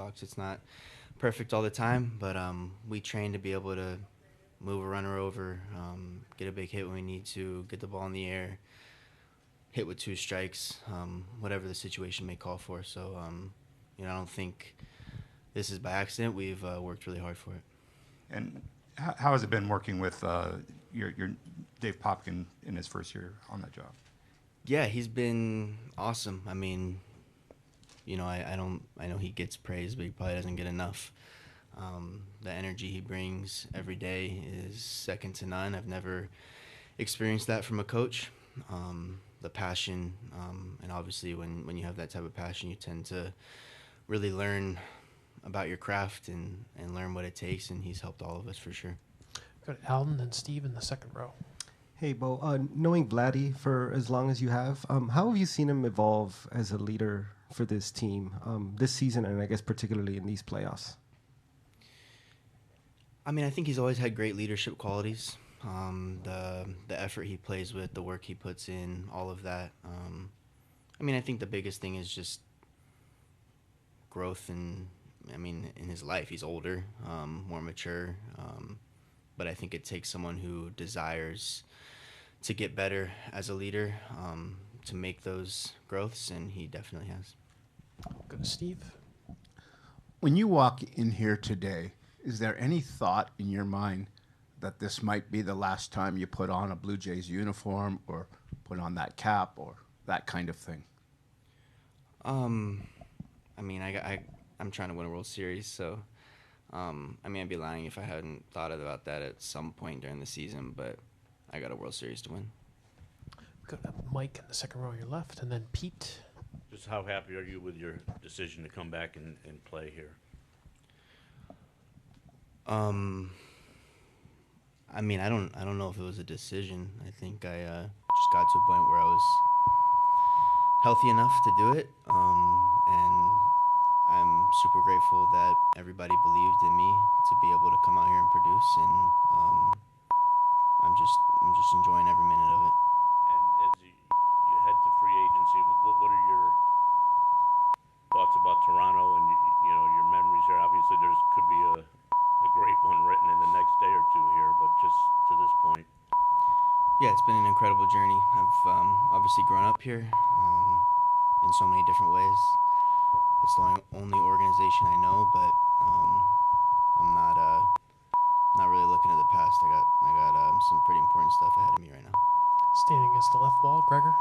Blackhawks. It's not perfect all the time, but we train to be able to move a runner over, get a big hit when we need to, get the ball in the air, hit with 2 strikes, whatever the situation may call for. So, I don't think this is by accident. We've worked really hard for it. And how has it been working with your Dave Popkin in his first year on that job? Yeah, he's been awesome. I mean, I know he gets praise, but he probably doesn't get enough. The energy he brings every day is second to none. I've never experienced that from a coach. The passion, and obviously when you have that type of passion, you tend to really learn about your craft and learn what it takes, and he's helped all of us for sure. Got Alden and Steve in the second row. Hey, Bo, knowing Vladdy for as long as you have, how have you seen him evolve as a leader for this team this season, and I guess particularly in these playoffs? I mean, I think he's always had great leadership qualities. The effort he plays with, the work he puts in, all of that. I mean, I think the biggest thing is just growth in his life. He's older, more mature, but I think it takes someone who desires to get better as a leader, to make those growths, and he definitely has. Go to Steve. When you walk in here today, is there any thought in your mind that this might be the last time you put on a Blue Jays uniform or put on that cap or that kind of thing? I mean, I'm trying to win a World Series, so I'd be lying if I hadn't thought about that at some point during the season, but I got a World Series to win. We've got Mike in the second row on your left, and then Pete. Just how happy are you with your decision to come back and play here? I mean, I don't know if it was a decision. I think I just got to a point where I was healthy enough to do it, and I'm super grateful that everybody believed in me to be able to come out here and produce, and I'm just enjoying every minute of it. And as you head to free agency, what are your thoughts about Toronto and your memories here? Obviously, could be a great one written in the next day or two here, but just to this point. Yeah, it's been an incredible journey. I've obviously grown up here in so many different ways. It's the only organization I know, but I'm not really looking at the past. I got some pretty important stuff ahead of me right now. Standing against the left wall, Gregor.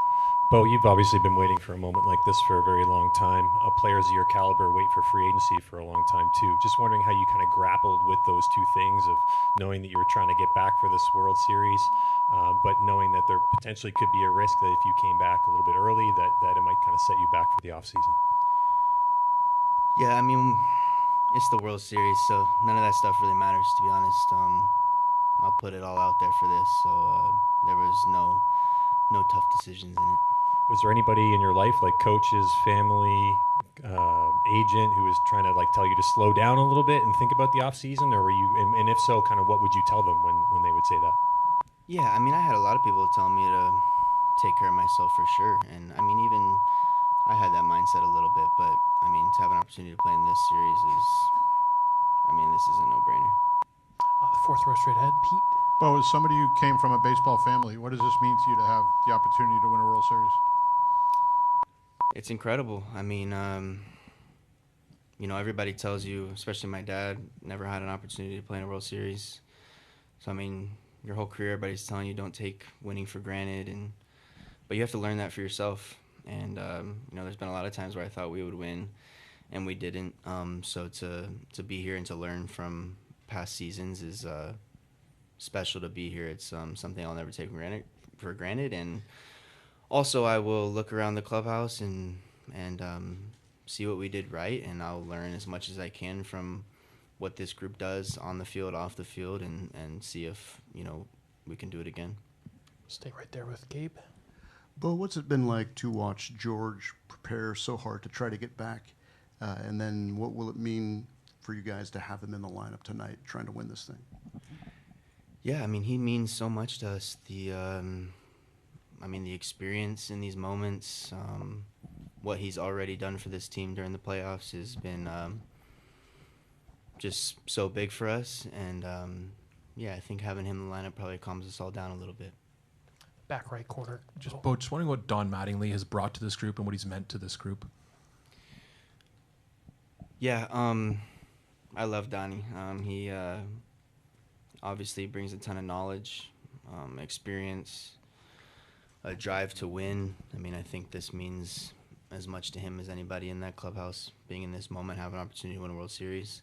Bo, you've obviously been waiting for a moment like this for a very long time. Players of your caliber wait for free agency for a long time, too. Just wondering how you kind of grappled with those two things of knowing that you were trying to get back for this World Series, but knowing that there potentially could be a risk that if you came back a little bit early, that it might kind of set you back for the offseason. Yeah, I mean, it's the World Series, so none of that stuff really matters, to be honest. I'll put it all out there for this, so there was no tough decisions in it. Was there anybody in your life, like coaches, family, agent, who was trying to tell you to slow down a little bit and think about the off season, or were you? And if so, kind of what would you tell them when they would say that? Yeah, I mean, I had a lot of people tell me to take care of myself for sure, and I mean, even I had that mindset a little bit, but I mean, to have an opportunity to play in this series this is a no-brainer. The fourth row straight ahead, Pete. Bo, as somebody who came from a baseball family, what does this mean to you to have the opportunity to win a World Series? It's incredible. I mean, everybody tells you, especially my dad, never had an opportunity to play in a World Series. So, I mean, your whole career, everybody's telling you don't take winning for granted, but you have to learn that for yourself. And, there's been a lot of times where I thought we would win, and we didn't. So to be here and to learn from past seasons is special to be here. It's something I'll never take for granted. And also, I will look around the clubhouse and see what we did right, and I'll learn as much as I can from what this group does on the field, off the field, and see if we can do it again. Stay right there with Gabe. Bo, what's it been like to watch George prepare so hard to try to get back? And then what will it mean for you guys to have him in the lineup tonight trying to win this thing? Yeah, I mean, he means so much to us. The experience in these moments, what he's already done for this team during the playoffs has been just so big for us. And yeah, I think having him in the lineup probably calms us all down a little bit. Back right corner. Just wondering what Don Mattingly has brought to this group and what he's meant to this group. Yeah, I love Donnie. He obviously brings a ton of knowledge, experience, a drive to win. I mean, I think this means as much to him as anybody in that clubhouse, being in this moment, having an opportunity to win a World Series.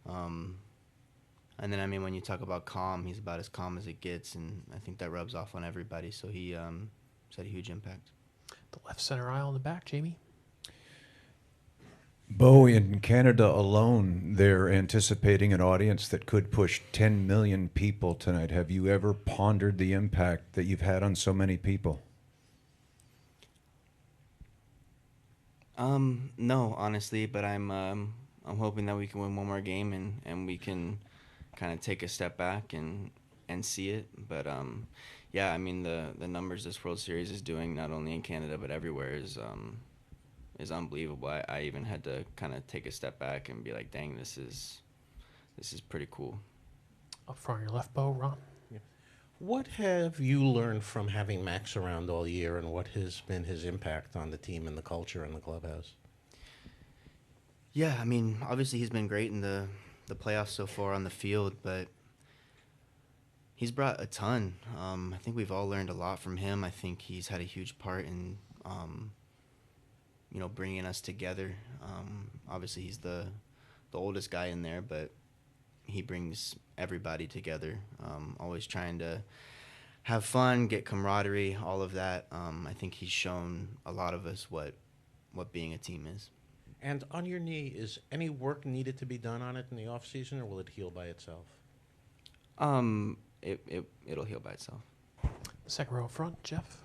And then, I mean, when you talk about calm, he's about as calm as it gets, and I think that rubs off on everybody. So he has had a huge impact. The left center aisle in the back, Jamie. Bo, in Canada alone, they're anticipating an audience that could push 10 million people tonight. Have you ever pondered the impact that you've had on so many people? No, honestly, but I'm hoping that we can win one more game and we can kind of take a step back and see it. But yeah, I mean the numbers this World Series is doing, not only in Canada but everywhere, is unbelievable. I even had to kind of take a step back and be like, dang, this is pretty cool. Up front, your left, Bo, Ron. What have you learned from having Max around all year, and what has been his impact on the team and the culture in the clubhouse? Yeah, I mean, obviously he's been great in the playoffs so far on the field, but he's brought a ton. I think we've all learned a lot from him. I think he's had a huge part in bringing us together. Obviously, he's the oldest guy in there, but he brings everybody together. Always trying to have fun, get camaraderie, all of that. I think he's shown a lot of us what being a team is. And on your knee, is any work needed to be done on it in the off season, or will it heal by itself? It'll heal by itself. Second row front, Jeff.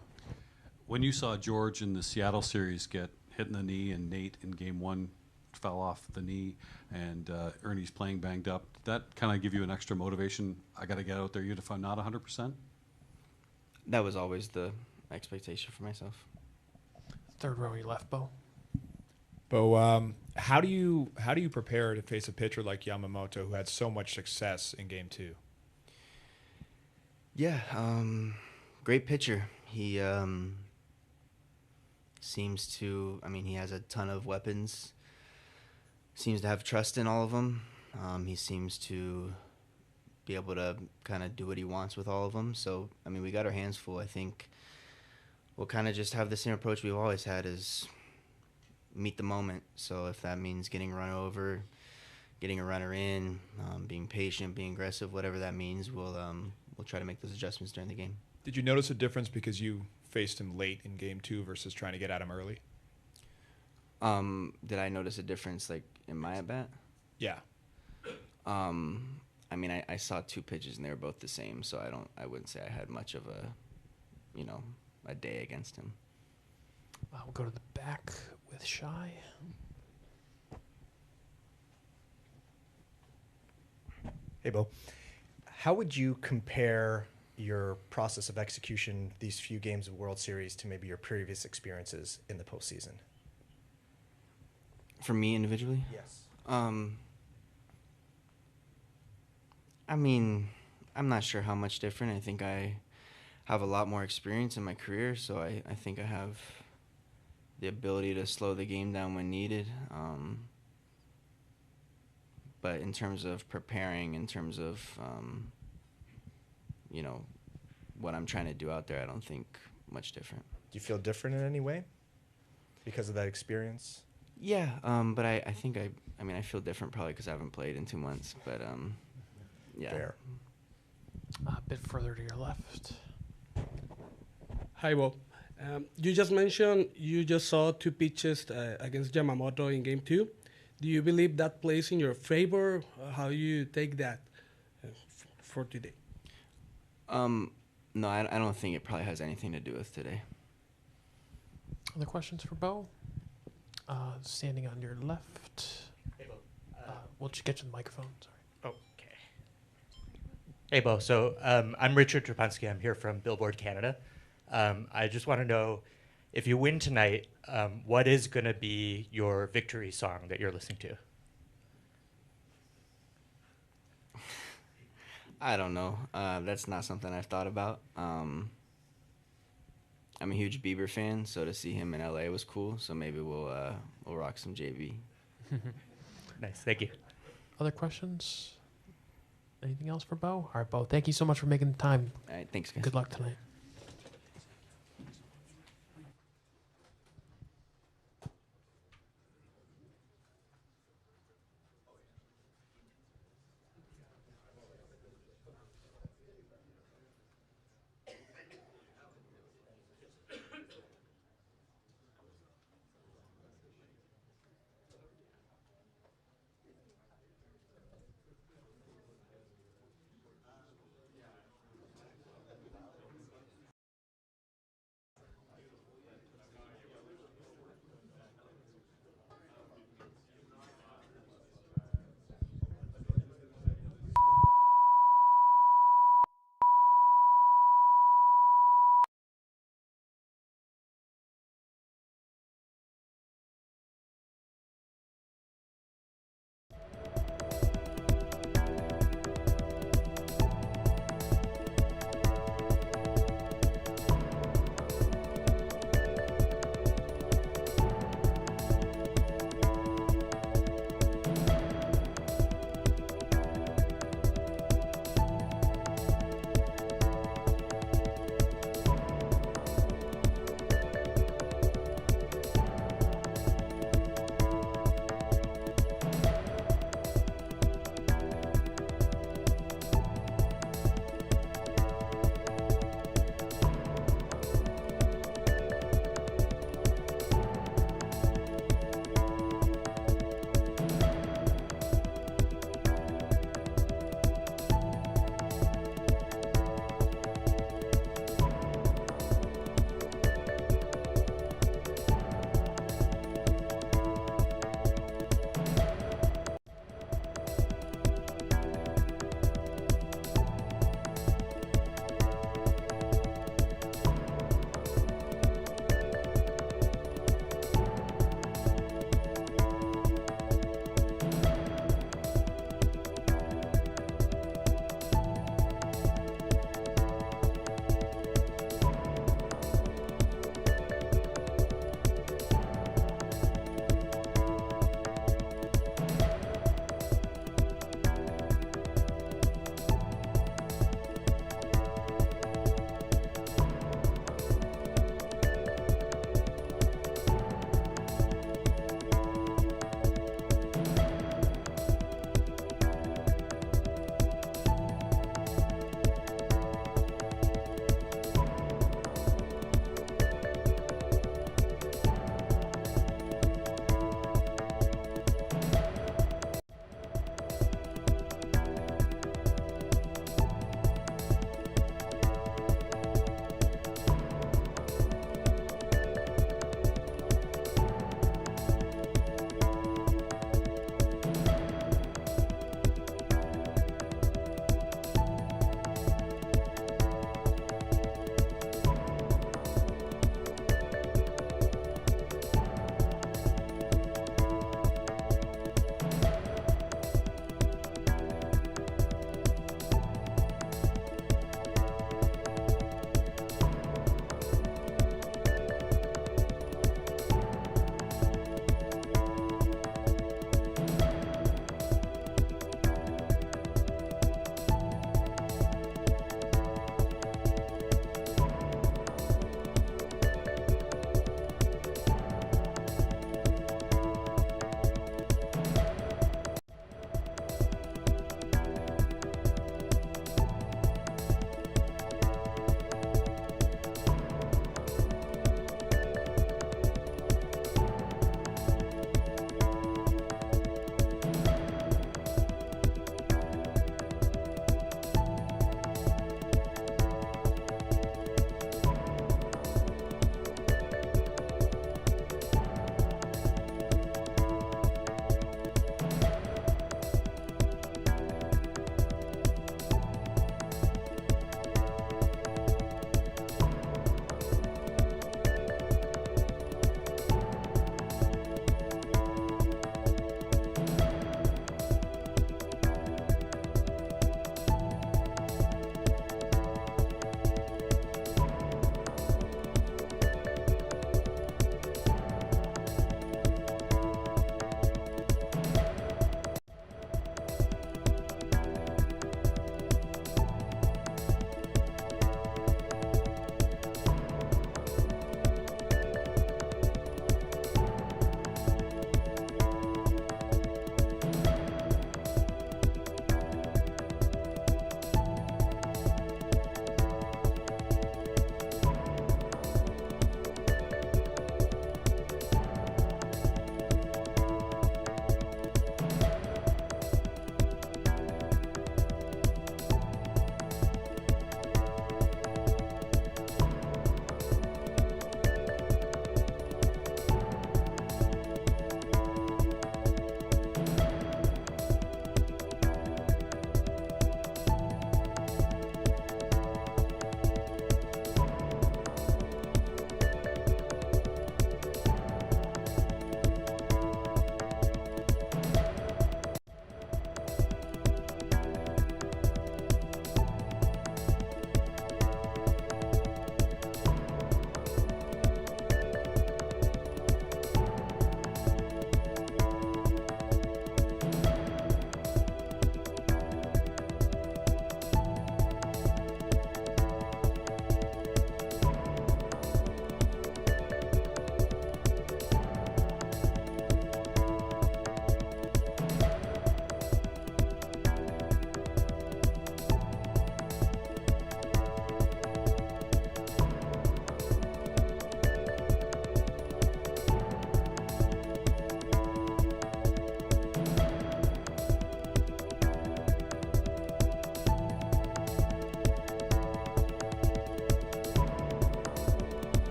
When you saw George in the Seattle series get hit in the knee, and Nate in game one fell off the knee, and Ernie's playing banged up, did that kind of give you an extra motivation? I got to get out there even if I'm not 100%? That was always the expectation for myself. Third row, your left, Bo. Bo, how do you prepare to face a pitcher like Yamamoto, who had so much success in Game 2? Yeah, great pitcher. He seems to, I mean, he has a ton of weapons. Seems to have trust in all of them. He seems to be able to kind of do what he wants with all of them. So, I mean, we got our hands full. I think we'll kind of just have the same approach we've always had, is meet the moment. So if that means getting run over, getting a runner in, being patient, being aggressive, whatever that means, we'll try to make those adjustments during the game. Did you notice a difference because you faced him late in Game 2 versus trying to get at him early? Did I notice a difference, like, in my at-bat? Yeah. I mean, I saw two pitches and they were both the same, so I wouldn't say I had much of a day against him. We'll go to the back with Shy. Hey, Bo. How would you compare your process of execution these few games of World Series to maybe your previous experiences in the postseason? For me individually? Yes. I mean, I'm not sure how much different. I think I have a lot more experience in my career, so I think I have the ability to slow the game down when needed. But in terms of preparing, in terms of, what I'm trying to do out there, I don't think much different. Do you feel different in any way because of that experience? Yeah, but I think I feel different probably because I haven't played in 2 months. But yeah. Fair. A bit further to your left. Hi, Bob. You just mentioned you just saw two pitches against Yamamoto in Game 2. Do you believe that plays in your favor? How you take that for today? No, I don't think it probably has anything to do with today. Other questions for Bo? Standing on your left. Hey, Bo. We'll just get you the microphone. Sorry. Okay. Hey, Bo. So I'm Richard Trapansky. I'm here from Billboard Canada. I just want to know, if you win tonight, what is going to be your victory song that you're listening to? I don't know. That's not something I've thought about. I'm a huge Bieber fan, so to see him in LA was cool. So maybe we'll rock some JB. Nice, thank you. Other questions? Anything else for Bo? All right, Bo, thank you so much for making the time. All right, thanks, guys. Good luck tonight.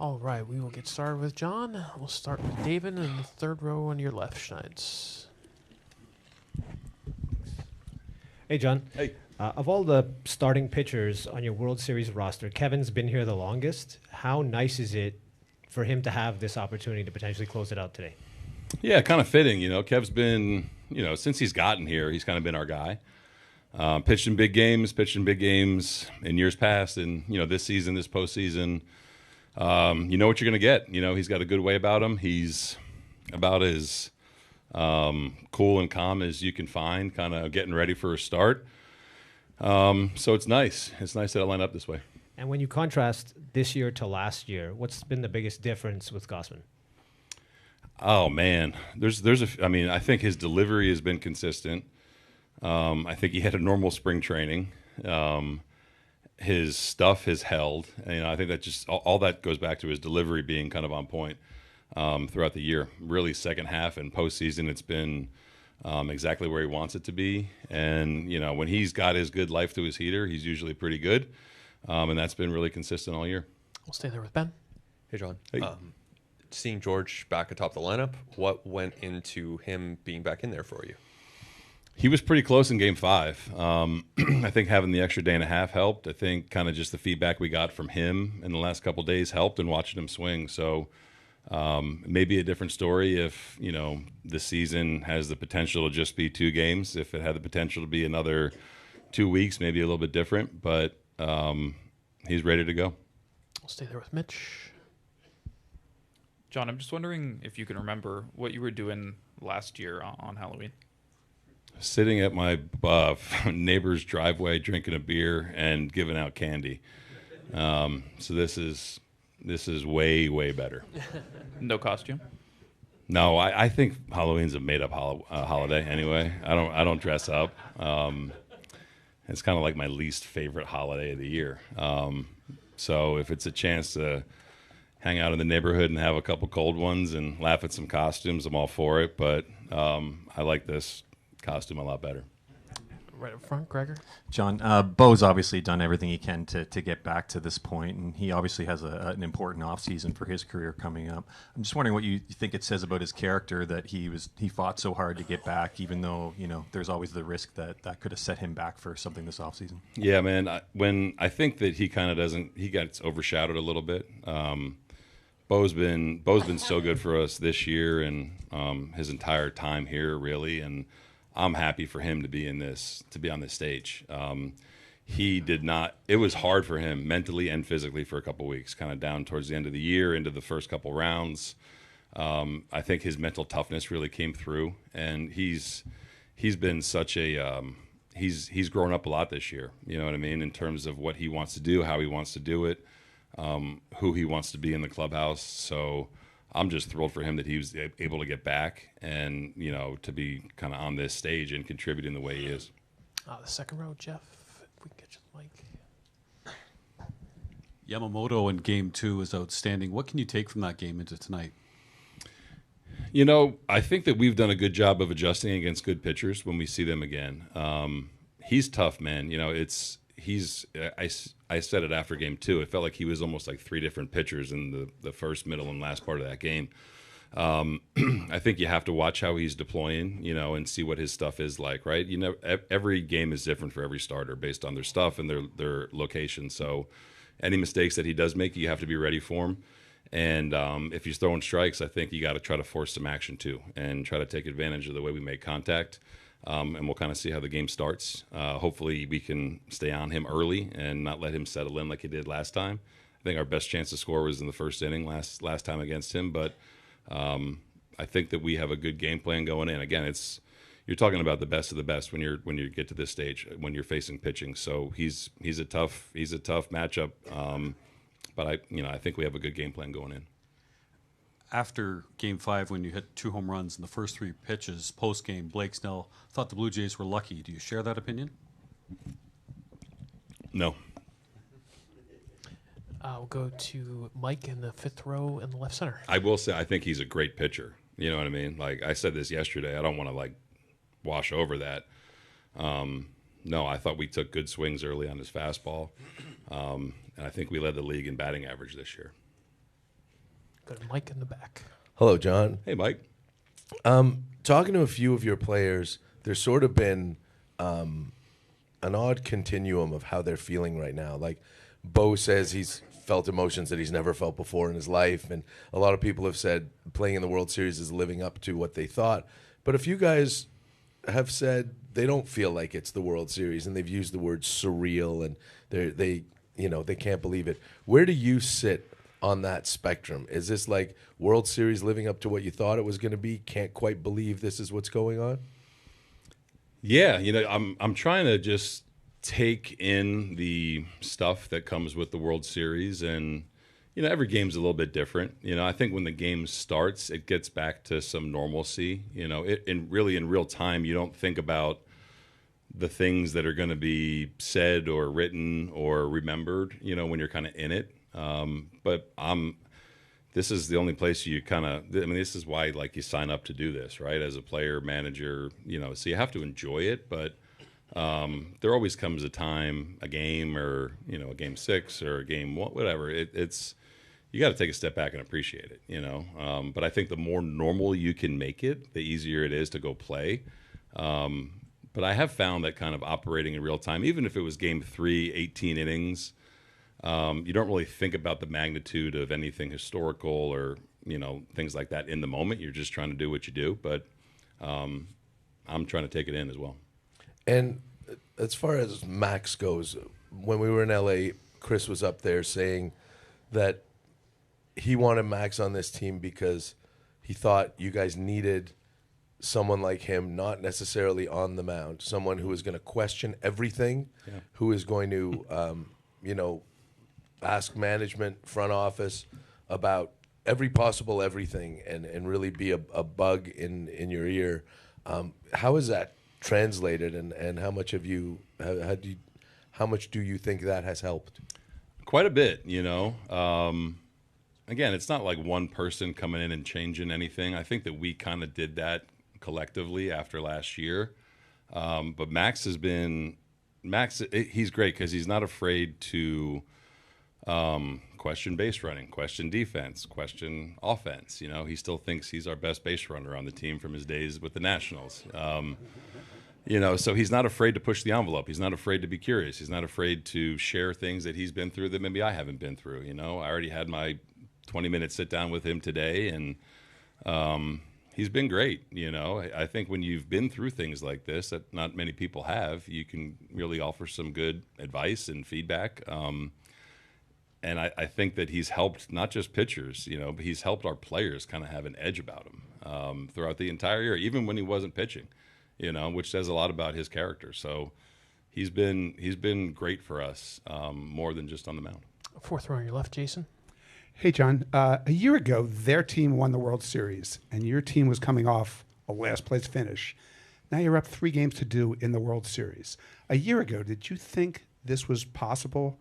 All right, we will get started with John. We'll start with David in the third row on your left, Schneids. Hey, John. Hey. Of all the starting pitchers on your World Series roster, Kevin's been here the longest. How nice is it for him to have this opportunity to potentially close it out today? Yeah, kind of fitting. Kev's been, since he's gotten here, he's kind of been our guy. Pitched in big games in years past, and this season, this postseason, you know what you're going to get. He's got a good way about him. He's about as cool and calm as you can find, kind of getting ready for a start. So it's nice. It's nice that it lined up this way. And when you contrast this year to last year, what's been the biggest difference with Gausman? Oh man, I think his delivery has been consistent. I think he had a normal spring training. His stuff has held. And I think that just all that goes back to his delivery being kind of on point throughout the year. Really, second half and postseason, it's been exactly where he wants it to be. And when he's got his good life to his heater, he's usually pretty good. And that's been really consistent all year. We'll stay there with Ben. Hey, John. Hey. Seeing George back atop the lineup, what went into him being back in there for you? He was pretty close in Game 5. I think having the extra day and a half helped. I think kind of just the feedback we got from him in the last couple of days helped, and watching him swing. So maybe a different story if the season has the potential to just be 2 games. If it had the potential to be another 2 weeks, maybe a little bit different. But he's ready to go. We'll stay there with Mitch. John, I'm just wondering if you can remember what you were doing last year on Halloween. Sitting at my neighbor's driveway, drinking a beer and giving out candy. So this is way, way better. No costume? No, I think Halloween's a made-up holiday anyway. I don't dress up. It's kind of like my least favorite holiday of the year. So if it's a chance to hang out in the neighborhood and have a couple cold ones and laugh at some costumes, I'm all for it. But I like this costume a lot better. Right up front, Gregor. John, Bo's obviously done everything he can to get back to this point, and he obviously has an important offseason for his career coming up. I'm just wondering what you think it says about his character that he fought so hard to get back, even though there's always the risk that could have set him back for something this offseason. Yeah, man. I think that he kind of he gets overshadowed a little bit. Bo's been so good for us this year and his entire time here, really, and I'm happy for him to be on this stage. He did not. It was hard for him mentally and physically for a couple weeks, kind of down towards the end of the year, into the first couple rounds. I think his mental toughness really came through, and he's been such a he's grown up a lot this year. You know what I mean, in terms of what he wants to do, how he wants to do it, who he wants to be in the clubhouse. So I'm just thrilled for him that he was able to get back and, to be kind of on this stage and contributing the way he is. The second row, Jeff, if we can get you the mic. Yamamoto in Game 2 is outstanding. What can you take from that game into tonight? I think that we've done a good job of adjusting against good pitchers when we see them again. He's tough, man. I said it after Game 2. It felt like he was almost like 3 different pitchers in the first, middle, and last part of that game. I think you have to watch how he's deploying, and see what his stuff is like, right? Every game is different for every starter based on their stuff and their location. So any mistakes that he does make, you have to be ready for him. And if he's throwing strikes, I think you got to try to force some action too and try to take advantage of the way we make contact. And we'll kind of see how the game starts. Hopefully we can stay on him early and not let him settle in like he did last time. I think our best chance to score was in the first inning last time against him. But I think that we have a good game plan going in. Again, you're talking about the best of the best when you get to this stage, when you're facing pitching. So he's a tough matchup. But I think we have a good game plan going in. After Game 5, when you hit 2 home runs in the first 3 pitches, post-game, Blake Snell thought the Blue Jays were lucky. Do you share that opinion? No. We'll go to Mike in the 5th row in the left center. I will say I think he's a great pitcher. You know what I mean? Like I said this yesterday. I don't want to wash over that. No, I thought we took good swings early on his fastball. And I think we led the league in batting average this year. Got Mike in the back. Hello, John. Hey, Mike. Talking to a few of your players, there's sort of been an odd continuum of how they're feeling right now. Like, Bo says he's felt emotions that he's never felt before in his life, and a lot of people have said playing in the World Series is living up to what they thought. But a few guys have said they don't feel like it's the World Series, and they've used the word surreal, and they can't believe it. Where do you sit on that spectrum? Is this like World Series living up to what you thought it was going to be? Can't quite believe this is what's going on? Yeah, I'm trying to just take in the stuff that comes with the World Series, and every game's a little bit different. I think when the game starts, it gets back to some normalcy. In real time, you don't think about the things that are going to be said or written or remembered, when you're kind of in it. But this is the only place you this is why you sign up to do this, right? As a player, manager, so you have to enjoy it, but there always comes a time, a game or, a game 6 or a game whatever. It's you got to take a step back and appreciate it, but I think the more normal you can make it, the easier it is to go play. But I have found that kind of operating in real time, even if it was game 3, 18 innings, you don't really think about the magnitude of anything historical or, things like that in the moment. You're just trying to do what you do. But I'm trying to take it in as well. And as far as Max goes, when we were in LA, Chris was up there saying that he wanted Max on this team because he thought you guys needed someone like him, not necessarily on the mound, someone who is going to question everything, who is going to, ask management, front office about every possible everything and really be a bug in your ear. How is that translated, and how much have you how much do you think that has helped? Quite a bit, again, it's not like one person coming in and changing anything. I think that we kind of did that collectively after last year. But Max, he's great because he's not afraid to question base running, question defense, question offense. He still thinks he's our best base runner on the team from his days with the Nationals. So he's not afraid to push the envelope. He's not afraid to be curious. He's not afraid to share things that he's been through that maybe I haven't been through. I already had my 20-minute sit down with him today, and he's been great. I think when you've been through things like this that not many people have, you can really offer some good advice and feedback. And I think that he's helped not just pitchers, but he's helped our players kind of have an edge about him throughout the entire year, even when he wasn't pitching, which says a lot about his character. So he's been great for us, more than just on the mound. Fourth row on your left, Jason. Hey, John. A year ago, their team won the World Series, and your team was coming off a last-place finish. Now you're up 3 games to do in the World Series. A year ago, did you think this was possible?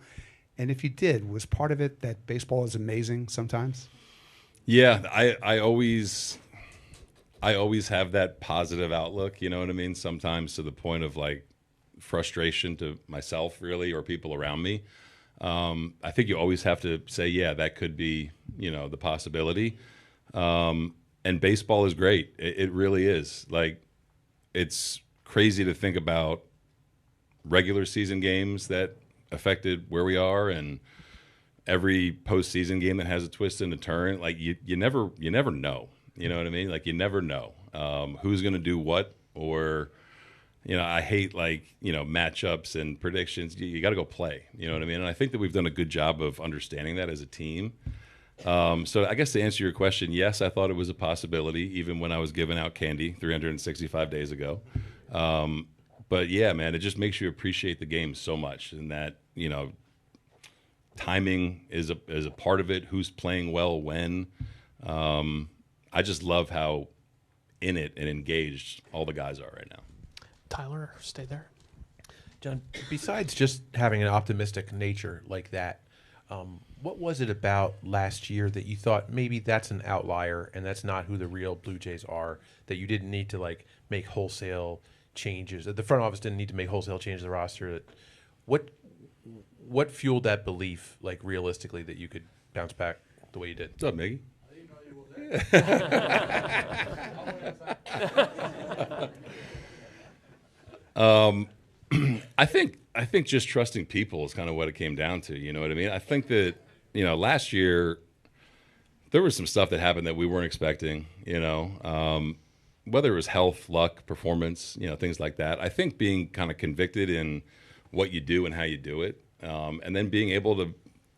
And if you did, was part of it that baseball is amazing sometimes? Yeah, I always have that positive outlook, you know what I mean? Sometimes to the point of frustration to myself, really, or people around me. I think you always have to say, yeah, that could be, the possibility. And baseball is great. It really is. It's crazy to think about regular season games that affected where we are, and every postseason game that has a twist and a turn. You never know. You know what I mean? You never know who's going to do what, or I hate matchups and predictions. You got to go play. You know what I mean? And I think that we've done a good job of understanding that as a team. So I guess to answer your question, yes, I thought it was a possibility, even when I was giving out candy 365 days ago. But yeah, man, it just makes you appreciate the game so much, and that timing is a part of it. Who's playing well when? I just love how in it and engaged all the guys are right now. Tyler, stay there. John, besides just having an optimistic nature like that, what was it about last year that you thought maybe that's an outlier and that's not who the real Blue Jays are, that you didn't need to make wholesale changes, that the front office didn't need to make wholesale changes to the roster? What fueled that belief, realistically, that you could bounce back the way you did? What's up, Miggy? I think just trusting people is kind of what it came down to. You know what I mean? I think that, you know, last year there was some stuff that happened that we weren't expecting, you know, whether it was health, luck, performance, you know, things like that. I think being kind of convicted in what you do and how you do it, and then being able to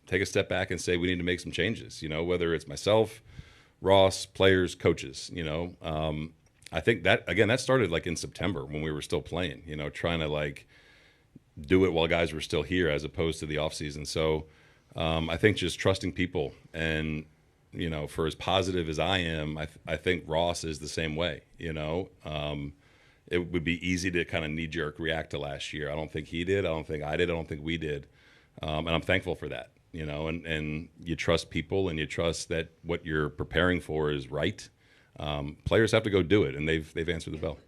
take a step back and say we need to make some changes, you know, whether it's myself, Ross, players, coaches, you know. I think that, again, that started like in September when we were still playing, you know, trying to like do it while guys were still here as opposed to the off season. So I think just trusting people, and, you know, for as positive as I am, I think Ross is the same way, you know. It would be easy to kind of knee-jerk react to last year. I don't think he did. I don't think I did. I don't think we did. And I'm thankful for that, you know, and you trust people and you trust that what you're preparing for is right. Players have to go do it, and they've answered the bell.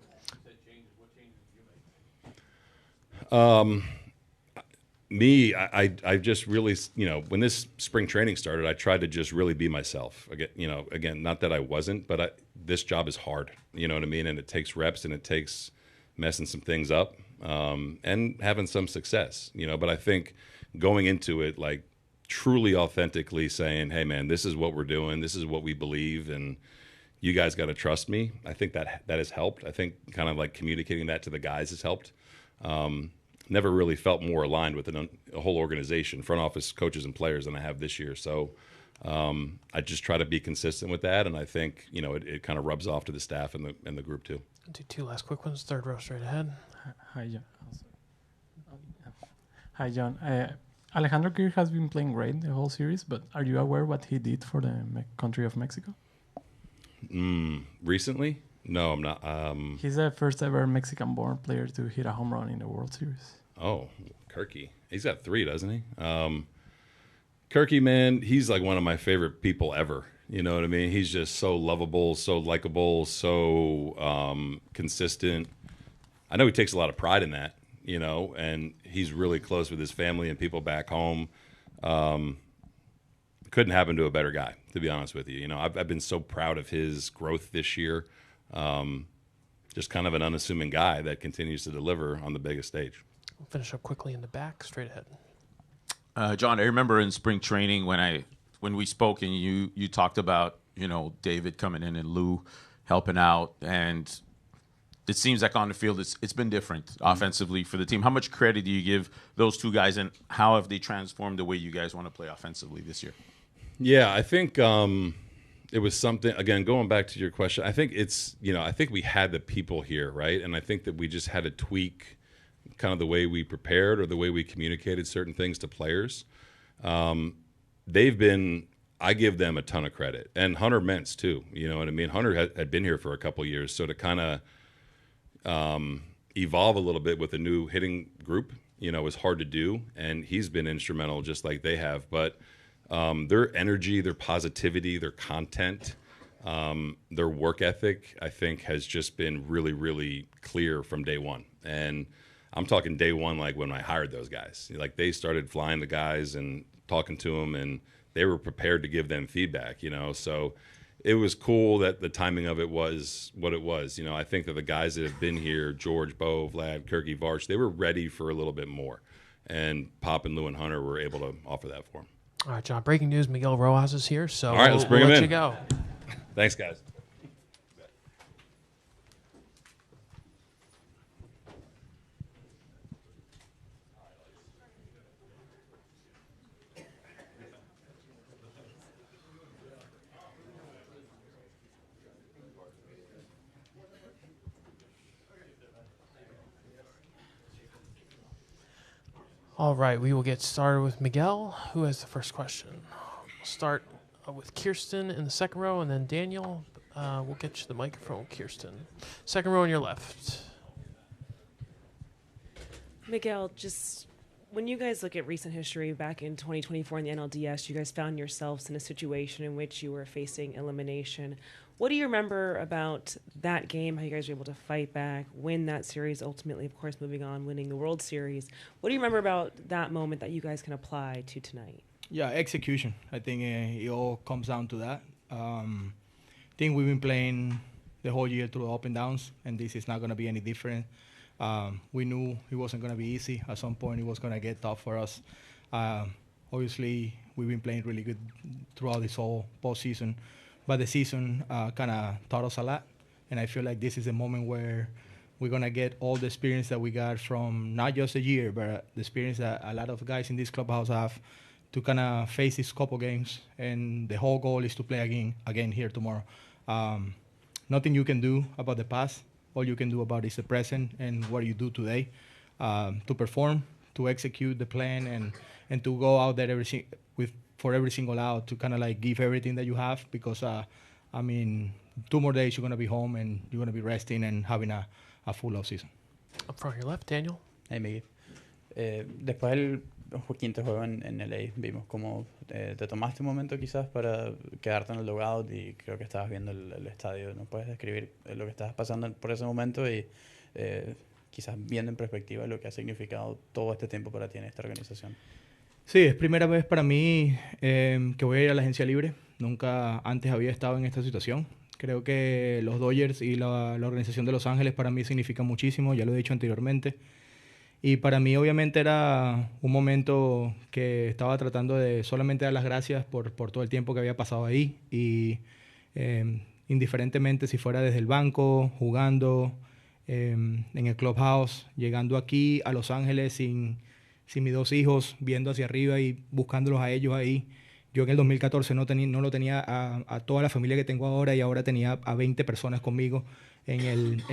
Me, I just really, you know, when this spring training started, I tried to just really be myself. Again, not that I wasn't, but this job is hard, you know what I mean? And it takes reps, and it takes messing some things up, and having some success, you know. But I think going into it, like, truly authentically saying, hey, man, this is what we're doing. This is what we believe, and you guys got to trust me. I think that has helped. I think kind of like communicating that to the guys has helped. Never really felt more aligned with a whole organization, front office, coaches, and players than I have this year. So I just try to be consistent with that, and I think, you know, it kind of rubs off to the staff and the group too. I'll do two last quick ones. Third row straight ahead. Hi, John. Hi, John. Alejandro Kirk has been playing great the whole series, but are you aware what he did for the country of Mexico? Recently? No, I'm not. He's the first ever Mexican-born player to hit a home run in the World Series. Oh, Kirky. He's got 3, doesn't he? Kirky, man, he's like one of my favorite people ever. You know what I mean? He's just so lovable, so likable, so consistent. I know he takes a lot of pride in that, you know, and he's really close with his family and people back home. Couldn't happen to a better guy, to be honest with you. You know, I've been so proud of his growth this year. Just kind of an unassuming guy that continues to deliver on the biggest stage. We'll finish up quickly in the back, straight ahead. John, I remember in spring training when we spoke and you talked about, you know, David coming in and Lou helping out, and it seems like on the field it's been different offensively for the team. How much credit do you give those two guys, and how have they transformed the way you guys want to play offensively this year? Yeah, I think it was something, again, going back to your question, I think it's, you know, I think we had the people here, right? And I think that we just had to tweak kind of the way we prepared or the way we communicated certain things to players. I give them a ton of credit. And Hunter Mentz, too. You know what I mean? Hunter had been here for a couple of years, so to kind of evolve a little bit with a new hitting group, you know, was hard to do. And he's been instrumental just like they have. But their energy, their positivity, their content, their work ethic, I think, has just been really, really clear from day one. And I'm talking day one, like when I hired those guys. Like, they started flying the guys and talking to them, and they were prepared to give them feedback, you know. So it was cool that the timing of it was what it was. You know, I think that the guys that have been here, George, Bo, Vlad, Kirky, Varsh, they were ready for a little bit more. And Pop and Lou and Hunter were able to offer that for them. All right, John, breaking news, Miguel Rojas is here, so all right, let's bring him in. Let you go. Thanks, guys. All right, we will get started with Miguel, who has the first question. We'll start with Kirsten in the second row, and then Daniel. We'll get you the microphone, Kirsten. Second row on your left. Miguel, just when you guys look at recent history back in 2024 in the NLDS, you guys found yourselves in a situation in which you were facing elimination. What do you remember about that game, how you guys were able to fight back, win that series, ultimately, of course, moving on, winning the World Series? What do you remember about that moment that you guys can apply to tonight? Yeah, execution. I think it all comes down to that. think we've been playing the whole year through the up and downs, and this is not going to be any different. We knew it wasn't going to be easy. At some point, it was going to get tough for us. Obviously, we've been playing really good throughout this whole postseason, but the season kind of taught us a lot, and I feel like this is a moment where we're going to get all the experience that we got from not just a year, but the experience that a lot of guys in this clubhouse have to kind of face these couple games, and the whole goal is to play again here tomorrow. Nothing you can do about the past. All you can do about is the present and what you do today to perform, to execute the plan, and to go out there for every single out to kind of like give everything that you have, because, 2 more days you're going to be home and you're going to be resting and having a full off season. Up front, your left, Daniel. Hey, Miguel. Después del quinto juego en LA, vimos cómo te tomaste un momento quizás para quedarte en el dugout y creo que estabas viendo el estadio. ¿No puedes describir lo que estabas pasando por ese momento y quizás viendo en perspectiva lo que ha significado todo este tiempo para ti en esta organización? Sí, es primera vez para mí que voy a ir a la agencia libre. Nunca antes había estado en esta situación. Creo que los Dodgers y la organización de Los Ángeles para mí significan muchísimo, ya lo he dicho anteriormente. Y para mí obviamente era un momento que estaba tratando de solamente dar las gracias por todo el tiempo que había pasado ahí. Y indiferentemente si fuera desde el banco, jugando, en el clubhouse, llegando aquí a Los Ángeles sin mis 2 hijos, viendo hacia arriba y buscándolos a ellos ahí. Yo en el 2014 no lo tenía a toda la familia que tengo ahora, y ahora tenía a 20 personas conmigo en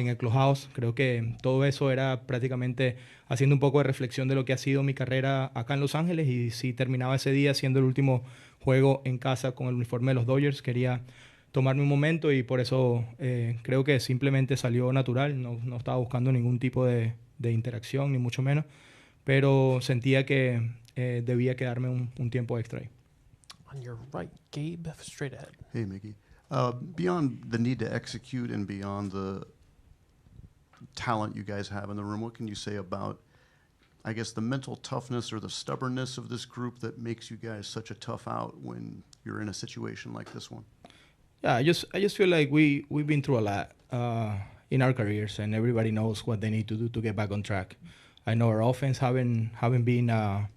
el clubhouse. Creo que todo eso era prácticamente haciendo un poco de reflexión de lo que ha sido mi carrera acá en Los Ángeles, y si terminaba ese día siendo el último juego en casa con el uniforme de los Dodgers, quería tomarme un momento, y por eso creo que simplemente salió natural. No estaba buscando ningún tipo de interacción, ni mucho menos, pero sentía que debía quedarme un tiempo extra ahí. On your right, Gabe, straight ahead. Hey, Mickey. Beyond the need to execute and beyond the talent you guys have in the room, what can you say about, I guess, the mental toughness or the stubbornness of this group that makes you guys such a tough out when you're in a situation like this one? Yeah, I just feel like we've been through a lot in our careers, and everybody knows what they need to do to get back on track. I know our offense haven't been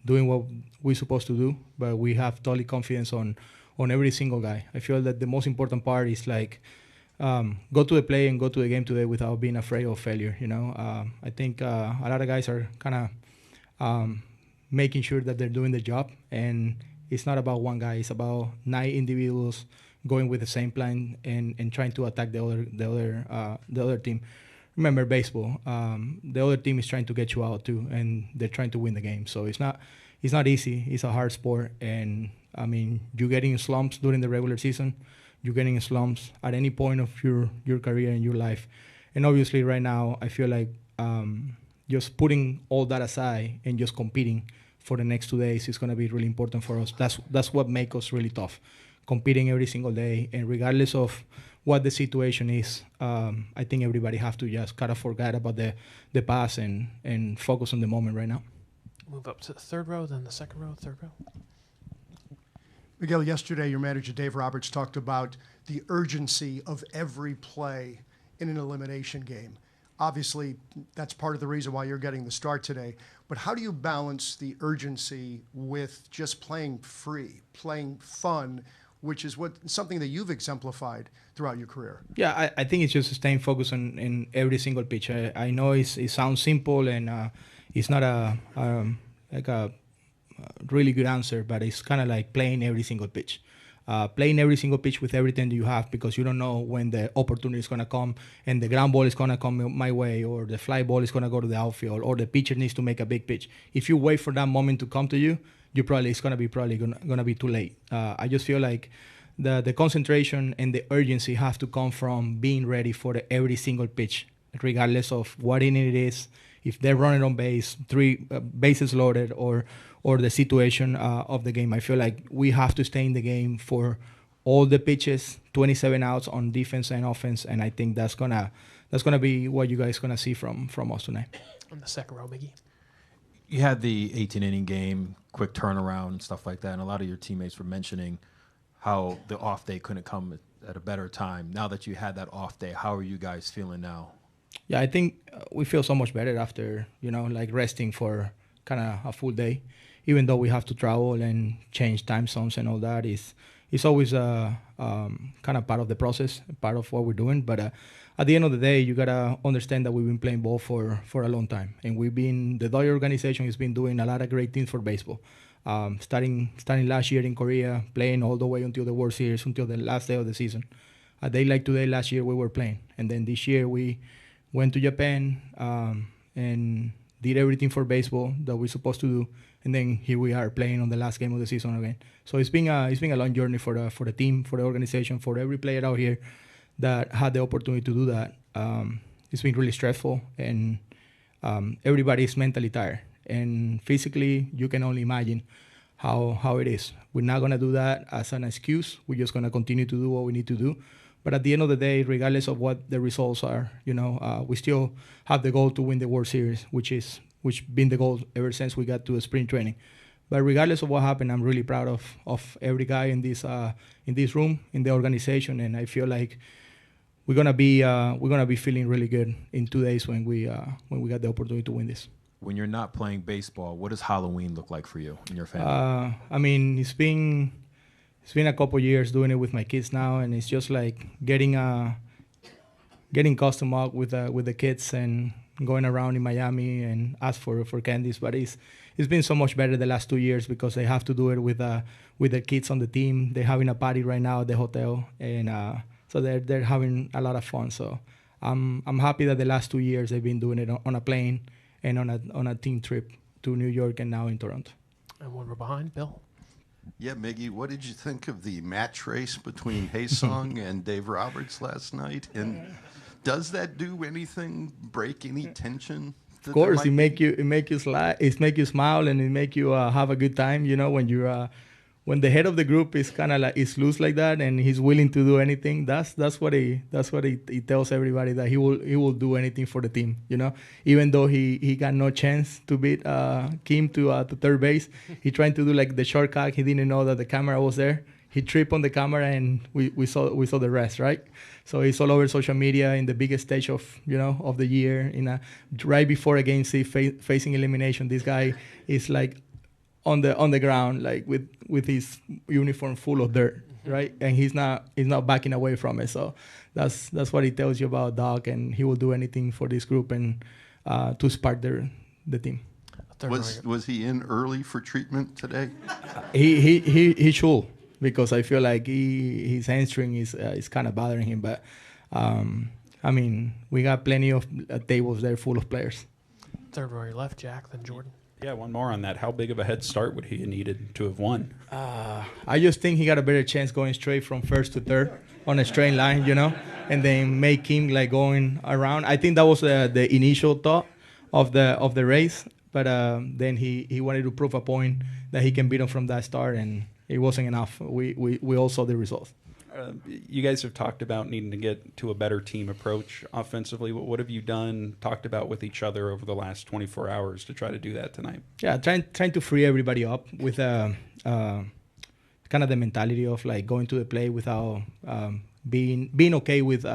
doing what we're supposed to do, but we have totally confidence on every single guy. I feel that the most important part is like go to the play and go to the game today without being afraid of failure. I think a lot of guys are kind of making sure that they're doing the job, and it's not about one guy. It's about 9 individuals going with the same plan and trying to attack the other team. Remember baseball, the other team is trying to get you out too, and they're trying to win the game. So it's not easy. It's a hard sport, and you're getting in slumps during the regular season. You're getting in slumps at any point of your career and your life. And obviously right now, I feel like just putting all that aside and just competing for the next 2 days is going to be really important for us. That's what makes us really tough, competing every single day, and regardless of what the situation is, I think everybody have to just kind of forget about the past and focus on the moment right now. Move up to the third row, then the second row, third row. Miguel, yesterday your manager Dave Roberts talked about the urgency of every play in an elimination game. Obviously, that's part of the reason why you're getting the start today. But how do you balance the urgency with just playing free, playing fun, which is something that you've exemplified throughout your career? Yeah, I think it's just staying focused on every single pitch. I know it sounds simple, and it's not a really good answer, but it's kind of like playing every single pitch. Playing every single pitch with everything that you have, because you don't know when the opportunity is going to come, and the ground ball is going to come my way, or the fly ball is going to go to the outfield, or the pitcher needs to make a big pitch. If you wait for that moment to come to you, it's going to be too late. I just feel like the concentration and the urgency have to come from being ready for every single pitch, regardless of what inning it is, if they're running on base, 3 bases loaded, or the situation of the game. I feel like we have to stay in the game for all the pitches, 27 outs on defense and offense, and I think that's gonna be what you guys gonna see from us tonight. On the second row, Miggy. You had the 18-inning game, quick turnaround, and stuff like that, and a lot of your teammates were mentioning how the off day couldn't come at a better time. Now that you had that off day, how are you guys feeling now? Yeah, I think we feel so much better after, like resting for kind of a full day. Even though we have to travel and change time zones and all that, it's always kind of part of the process, part of what we're doing. But at the end of the day, you got to understand that we've been playing ball for a long time. And the Dodger organization has been doing a lot of great things for baseball. Starting last year in Korea, playing all the way until the World Series, until the last day of the season. A day like today, last year, we were playing. And then this year, we went to Japan and did everything for baseball that we're supposed to do. And then here we are playing on the last game of the season again. So it's been a long journey for the team, for the organization, for every player out here that had the opportunity to do that. It's been really stressful, and everybody is mentally tired. And physically, you can only imagine how it is. We're not going to do that as an excuse. We're just going to continue to do what we need to do. But at the end of the day, regardless of what the results are, we still have the goal to win the World Series, which been the goal ever since we got to spring training. But regardless of what happened, I'm really proud of every guy in this room, in the organization, and I feel like we're gonna be feeling really good in 2 days when we got the opportunity to win this. When you're not playing baseball, what does Halloween look like for you and your family? I mean, it's been a couple years doing it with my kids now, and it's just like getting custom up with the kids and going around in Miami and ask for candies. But it's been so much better the last 2 years because they have to do it with the kids on the team. They're having a party right now at the hotel, and so they're having a lot of fun. So I'm happy that the last 2 years they've been doing it on a plane and on a team trip to New York and now in Toronto. And one we're behind, Bill. Yeah, Miggy, what did you think of the match race between Haesung and Dave Roberts last night? And does that do anything, break any tension? Of course, it make you smile, and it make you have a good time. When the head of the group is kind of like is loose like that, and he's willing to do anything. That's what he tells everybody, that he will do anything for the team. Even though he got no chance to beat Kim to third base, he tried to do like the shortcut. He didn't know that the camera was there. He tripped on the camera, and we saw the rest, right? So it's all over social media in the biggest stage of the year. Right before a game, facing elimination, this guy is like on the ground, like with his uniform full of dirt, right? And he's not backing away from it. So that's what he tells you about Doc, and he will do anything for this group and to spark the team. Was he in early for treatment today? He should, because I feel like his hamstring is kind of bothering him. But I mean, we got plenty of tables there full of players. Third row, your left, Jack, then Jordan. Yeah, one more on that. How big of a head start would he have needed to have won? I just think he got a better chance going straight from first to third on a straight line, and then make him like going around. I think that was the initial thought of the race, but then he wanted to prove a point that he can beat him from that start, and it wasn't enough. We all saw the results. You guys have talked about needing to get to a better team approach offensively. What have you talked about with each other over the last 24 hours to try to do that tonight? Yeah, trying to free everybody up with kind of the mentality of like going to the play without being okay with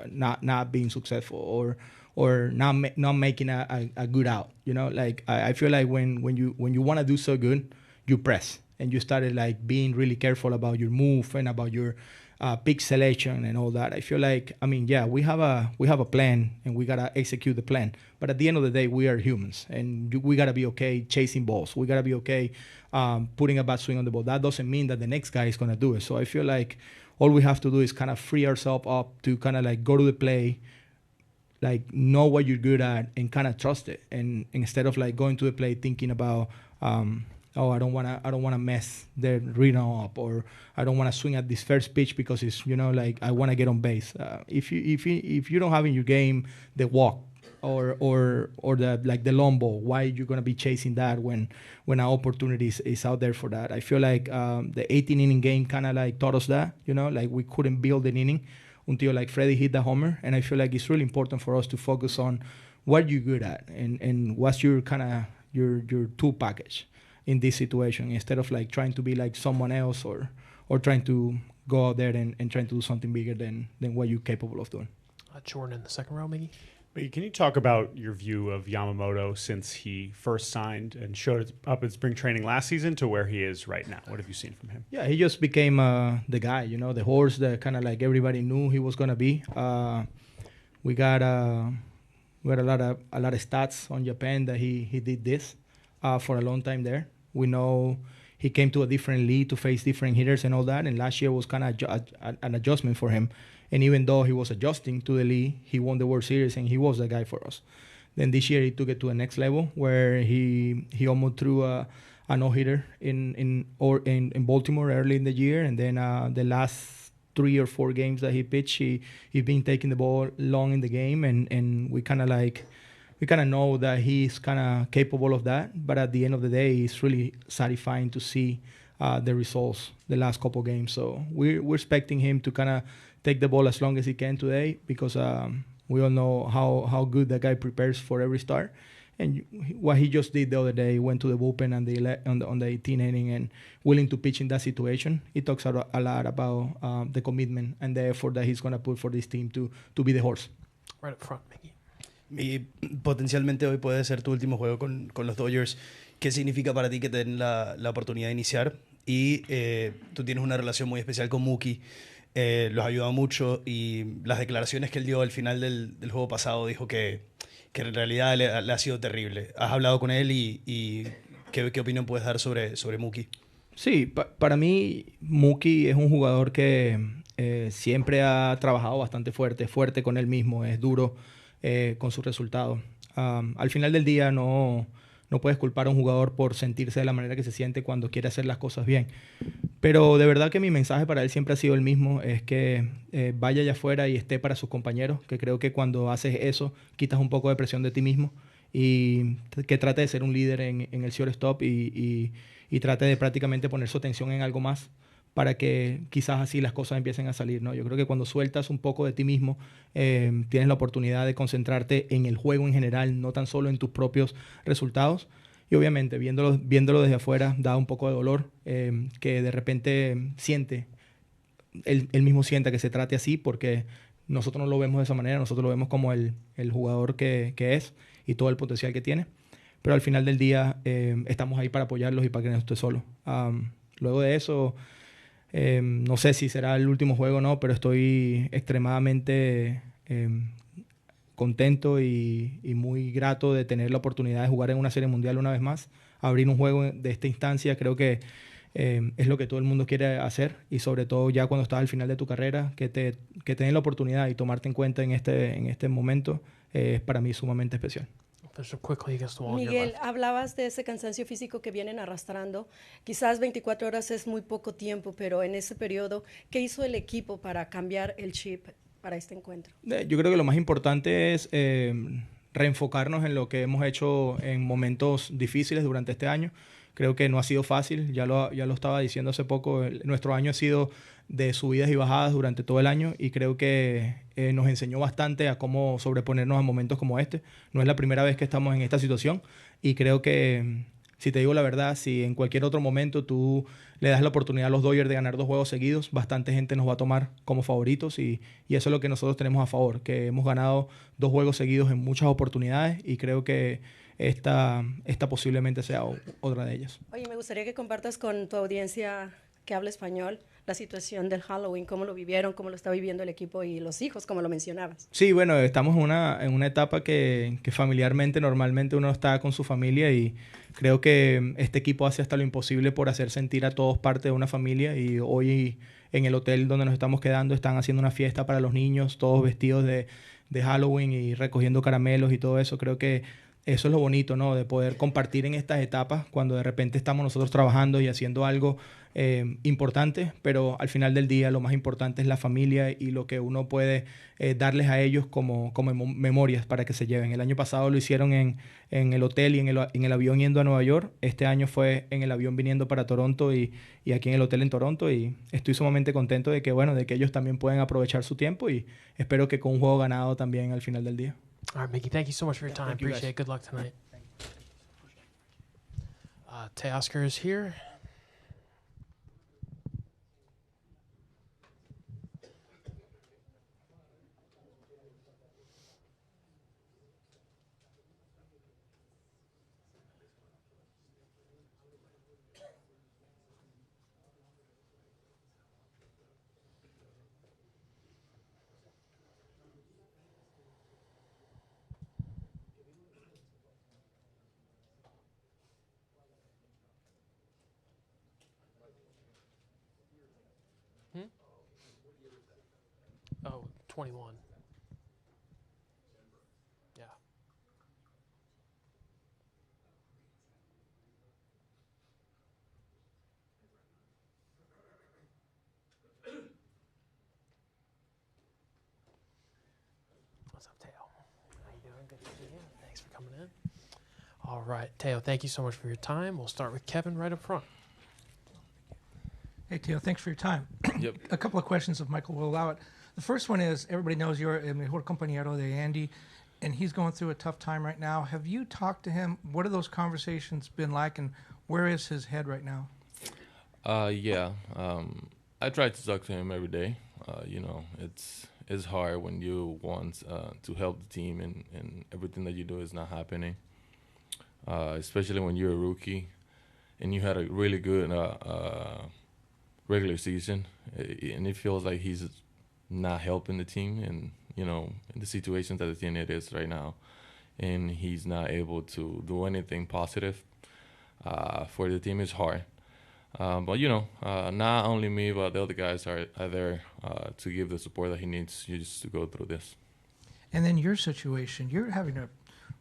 not being successful or not making a good out. Like I feel like when you want to do so good, you press. And you started like being really careful about your move and about your pick selection and all that. I feel like, we have a plan and we gotta execute the plan. But at the end of the day, we are humans, and we gotta be okay chasing balls. We gotta be okay putting a bad swing on the ball. That doesn't mean that the next guy is gonna do it. So I feel like all we have to do is kind of free ourselves up to kind of like go to the play, like know what you're good at and kind of trust it. And instead of like going to the play thinking about I don't wanna mess the rhythm up, or I don't wanna swing at this first pitch because it's like I wanna get on base. If you don't have in your game the walk or the long ball, why are you gonna be chasing that when an opportunity is out there for that? I feel like the 18 inning game kind of like taught us that. Like we couldn't build an inning until like Freddie hit the homer, and I feel like it's really important for us to focus on what you're good at and what's your kind of your tool package in this situation, instead of like trying to be like someone else or trying to go out there and trying to do something bigger than what you're capable of doing. Jordan in the second row, Miggy. But can you talk about your view of Yamamoto since he first signed and showed up at spring training last season to where he is right now? What have you seen from him? Yeah, he just became the guy, the horse that kind of like everybody knew he was gonna be. We got a lot of stats on Japan that he did this for a long time there. We know he came to a different league to face different hitters and all that, and last year was kind of an adjustment for him. And even though he was adjusting to the league, he won the World Series and he was the guy for us. Then this year he took it to the next level where he almost threw a no-hitter in Baltimore early in the year, and then the last 3 or 4 games that he pitched, he's been taking the ball long in the game, and we kind of know that he's kind of capable of that. But at the end of the day, it's really satisfying to see the results the last couple games. So we're expecting him to kind of take the ball as long as he can today, because we all know how good that guy prepares for every start. And what he just did the other day, went to the bullpen on the 18th inning and willing to pitch in that situation. It talks a lot about the commitment and the effort that he's going to put for this team to be the horse. Right up front, Mickey. Y potencialmente hoy puede ser tu último juego con los Dodgers. ¿Qué significa para ti que te den la oportunidad de iniciar? Y tú tienes una relación muy especial con Mookie. Los ha ayudado mucho, y las declaraciones que él dio al final del juego pasado dijo que en realidad le ha sido terrible. ¿Has hablado con él y qué opinión puedes dar sobre Mookie? Sí, para mí Mookie es un jugador que siempre ha trabajado bastante fuerte con él mismo, es duro con sus resultados. Al final del día no puedes culpar a un jugador por sentirse de la manera que se siente cuando quiere hacer las cosas bien. Pero de verdad que mi mensaje para él siempre ha sido el mismo, es que vaya allá afuera y esté para sus compañeros, que creo que cuando haces eso quitas un poco de presión de ti mismo, y que trate de ser un líder en el shortstop y trate de prácticamente poner su atención en algo más para que quizás así las cosas empiecen a salir, ¿no? Yo creo que cuando sueltas un poco de ti mismo, tienes la oportunidad de concentrarte en el juego en general, no tan solo en tus propios resultados. Y obviamente, viéndolo desde afuera, da un poco de dolor, que de repente él mismo sienta que se trate así, porque nosotros no lo vemos de esa manera, nosotros lo vemos como el jugador que es y todo el potencial que tiene. Pero al final del día estamos ahí para apoyarlos y para que no esté solo. Luego de eso, no sé si será el último juego o no, pero estoy extremadamente contento y muy grato de tener la oportunidad de jugar en una serie mundial una vez más. Abrir un juego de esta instancia creo que es lo que todo el mundo quiere hacer, y sobre todo ya cuando estás al final de tu carrera, que te den la oportunidad y tomarte en cuenta en este momento, es para mí sumamente especial. Miguel, hablabas de ese cansancio físico que vienen arrastrando. Quizás 24 horas es muy poco tiempo, pero en ese periodo, ¿qué hizo el equipo para cambiar el chip para este encuentro? Yo creo que lo más importante es reenfocarnos en lo que hemos hecho en momentos difíciles durante este año. Creo que no ha sido fácil, ya lo estaba diciendo hace poco, nuestro año ha sido de subidas y bajadas durante todo el año, y creo que nos enseñó bastante a cómo sobreponernos a momentos como este. No es la primera vez que estamos en esta situación, y creo que, si te digo la verdad, si en cualquier otro momento tú le das la oportunidad a los Dodgers de ganar 2 juegos seguidos, bastante gente nos va a tomar como favoritos, y eso es lo que nosotros tenemos a favor, que hemos ganado 2 juegos seguidos en muchas oportunidades, y creo que esta posiblemente sea otra de ellas. Oye, me gustaría que compartas con tu audiencia que habla español la situación del Halloween, cómo lo vivieron, cómo lo está viviendo el equipo y los hijos, como lo mencionabas. Sí, bueno, estamos en una etapa que familiarmente, normalmente uno está con su familia, y creo que este equipo hace hasta lo imposible por hacer sentir a todos parte de una familia, y hoy en el hotel donde nos estamos quedando están haciendo una fiesta para los niños, todos vestidos de Halloween y recogiendo caramelos y todo eso. Creo que eso es lo bonito, ¿no? De poder compartir en estas etapas cuando de repente estamos nosotros trabajando y haciendo algo importante, pero al final del día lo más importante es la familia y lo que uno puede darles a ellos como memorias para que se lleven. El año pasado lo hicieron en el hotel y en el avión yendo a Nueva York. Este año fue en el avión viniendo para Toronto y aquí en el hotel en Toronto, y estoy sumamente contento de que ellos también pueden aprovechar su tiempo, y espero que con un juego ganado también al final del día. All right, Mickey, thank you so much for your time. Thank you, Appreciate it. Good luck tonight. Teoscar is here. 21. Yeah. What's up, Teo? How you doing? Good to see you. Thanks for coming in. All right, Teo, thank you so much for your time. We'll start with Kevin right up front. Hey, Teo, thanks for your time. Yep. A couple of questions, if Michael will allow it. The first one is, everybody knows you're el mejor compañero de Andy, and he's going through a tough time right now. Have you talked to him? What have those conversations been like, and where is his head right now? Yeah. I try to talk to him every day. You know, it's hard when you want to help the team and everything that you do is not happening. Especially when you're a rookie and you had a really good regular season, and it feels like he's not helping the team, and you know, in the situations that the team it is right now, and he's not able to do anything positive for the team. Is hard. But you know, not only me, but the other guys are there to give the support that he needs just to go through this. And then your situation, you're having a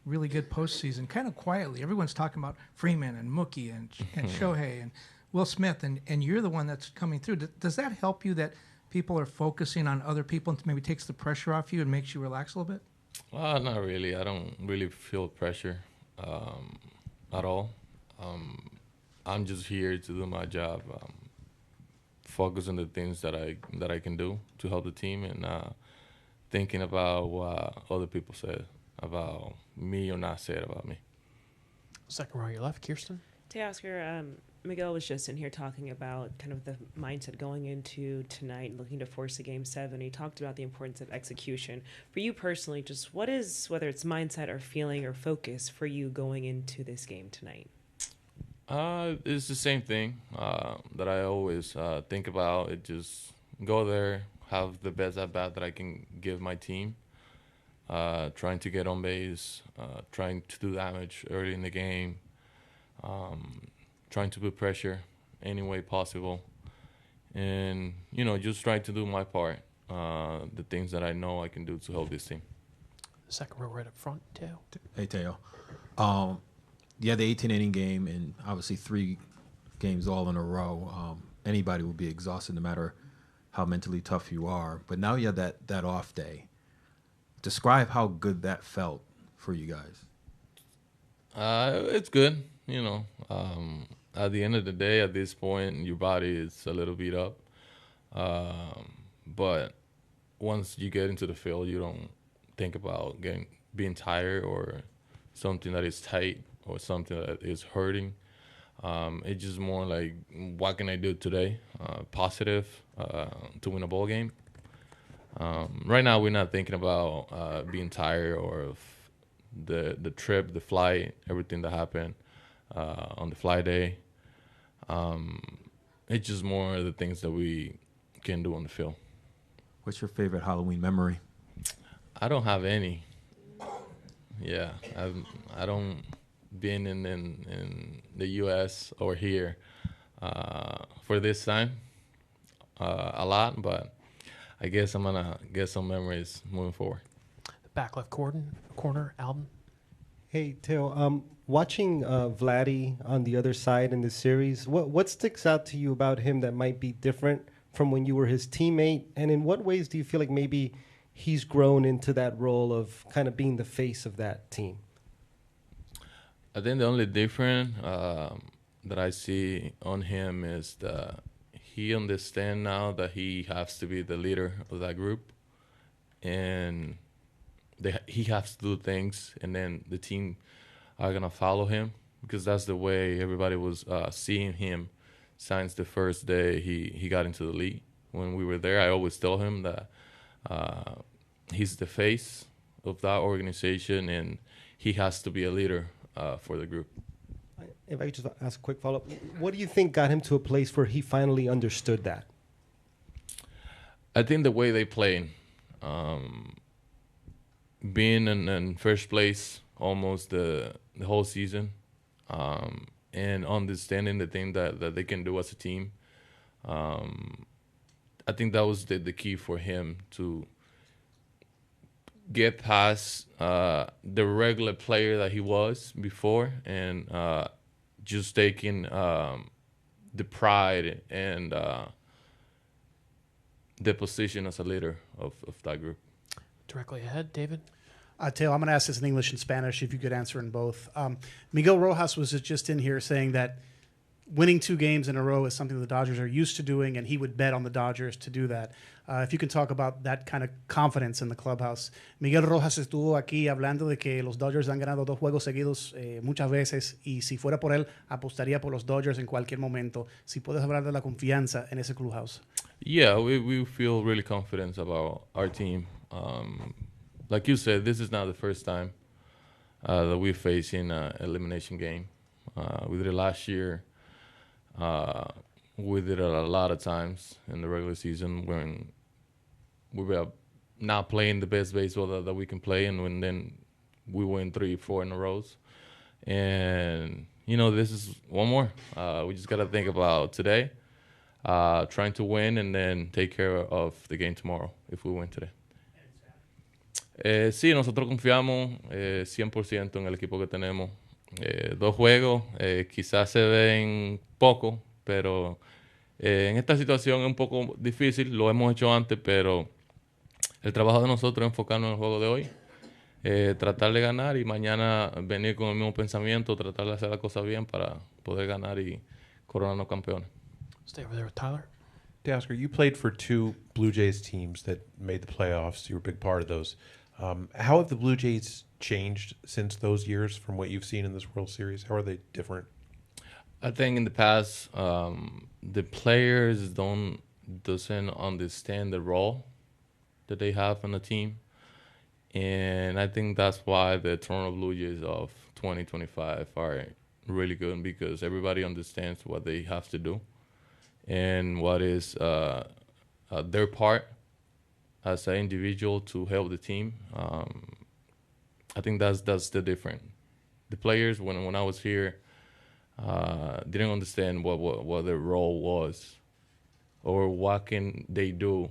really good postseason, kind of quietly. Everyone's talking about Freeman and Mookie and Shohei and Will Smith, and you're the one that's coming through. Does that help you that people are focusing on other people and maybe takes the pressure off you and makes you relax a little bit? Not really. I don't really feel pressure at all. I'm just here to do my job, focus on the things that I can do to help the team, and thinking about what other people said about me or not said about me. Second row, your left, Kirsten. Teoscar, Miguel was just in here talking about kind of the mindset going into tonight, looking to force a Game 7. He talked about the importance of execution. For you personally, just what is, whether it's mindset or feeling or focus for you going into this game tonight? It's the same thing that I always think about. It just go there, have the best at bat that I can give my team, trying to get on base, trying to do damage early in the game, trying to put pressure any way possible, and you know, just trying to do my part, the things that I know I can do to help this team. Second row right up front, Teo. Hey, Teo. Yeah, the 18-inning game, and obviously 3 games all in a row. Anybody will be exhausted no matter how mentally tough you are. But now you have that off day. Describe how good that felt for you guys. It's good. You know, at the end of the day, at this point, your body is a little beat up. But once you get into the field, you don't think about being tired or something that is tight or something that is hurting. It's just more like, what can I do today? Positive to win a ball game. Right now, we're not thinking about being tired or the trip, the flight, everything that happened on the flight day. It's just more the things that we can do on the field. What's your favorite Halloween memory? I don't have any. Yeah, I don't been in the U.S. or here for this time a lot, but I guess I'm gonna get some memories moving forward. The back left corner, Alden. Hey, Teo, watching Vladdy on the other side in the series, what sticks out to you about him that might be different from when you were his teammate? And in what ways do you feel like maybe he's grown into that role of kind of being the face of that team? I think the only difference that I see on him is that he understands now that he has to be the leader of that group, and he has to do things, and then the team are going to follow him, because that's the way everybody was seeing him since the first day he got into the league. When we were there, I always tell him that he's the face of that organization, and he has to be a leader for the group. If I could just ask a quick follow-up, what do you think got him to a place where he finally understood that? I think the way they play, being in first place almost the whole season, and understanding the thing that they can do as a team. I think that was the key for him to get past the regular player that he was before, and just taking the pride and the position as a leader of that group. Directly ahead, David. Teo, I'm going to ask this in English and Spanish, if you could answer in both. Miguel Rojas was just in here saying that winning 2 games in a row is something the Dodgers are used to doing, and he would bet on the Dodgers to do that. If you can talk about that kind of confidence in the clubhouse. Miguel Rojas estuvo aquí hablando de que los Dodgers han ganado 2 juegos seguidos muchas veces, y si fuera por él, apostaría por los Dodgers en cualquier momento. Si puedes hablar de la confianza en ese clubhouse. Yeah, we feel really confident about our team. Like you said, this is not the first time that we're facing an elimination game. We did it last year. We did it a lot of times in the regular season when we were not playing the best baseball that we can play, and when then we win 3, 4 in a row. And, this is one more. We just got to think about today, trying to win, and then take care of the game tomorrow if we win today. Sí, nosotros confiamos 100% en el equipo que tenemos. 2 juegos quizás se ven poco, pero en esta situación es un poco difícil. Lo hemos hecho antes, pero el trabajo de nosotros es enfocarnos en el juego de hoy, tratar de ganar y mañana venir con el mismo pensamiento, tratar de hacer las cosas bien para poder ganar y coronarnos campeones. Stay over there with Tyler. Teoscar, you played for 2 Blue Jays teams that made the playoffs. You were a big part of those. How have the Blue Jays changed since those years from what you've seen in this World Series? How are they different? I think in the past, the players doesn't understand the role that they have on the team. And I think that's why the Toronto Blue Jays of 2025 are really good, because everybody understands what they have to do and what is their part as an individual to help the team. I think that's the difference. The players, when I was here, didn't understand what their role was or what can they do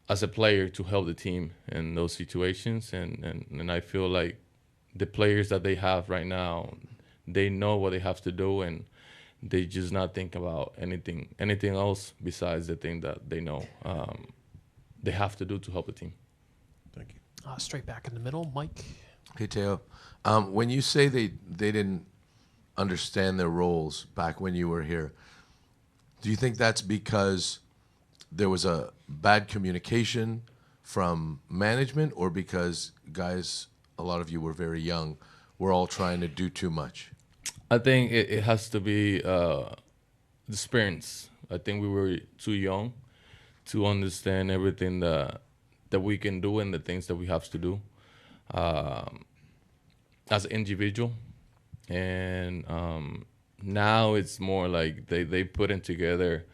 as a player to help the team in those situations. And I feel like the players that they have right now, they know what they have to do, and they just not think about anything else besides the thing that they know they have to do to help the team. Thank you. Straight back in the middle, Mike. Hey, Teo. When you say they didn't understand their roles back when you were here, do you think that's because there was a bad communication from management, or because guys, a lot of you were very young, were all trying to do too much? I think it has to be the experience. I think we were too young to understand everything that we can do and the things that we have to do as an individual. And now it's more like they put in together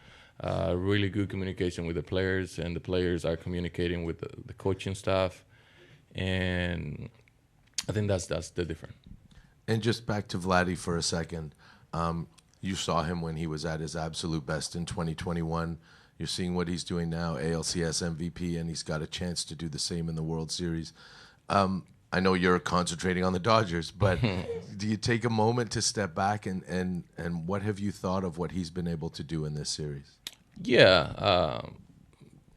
really good communication with the players, and the players are communicating with the coaching staff. And I think that's the difference. And just back to Vladdy for a second. You saw him when he was at his absolute best in 2021. You're seeing what he's doing now, ALCS MVP, and he's got a chance to do the same in the World Series. I know you're concentrating on the Dodgers, but do you take a moment to step back and what have you thought of what he's been able to do in this series? Yeah,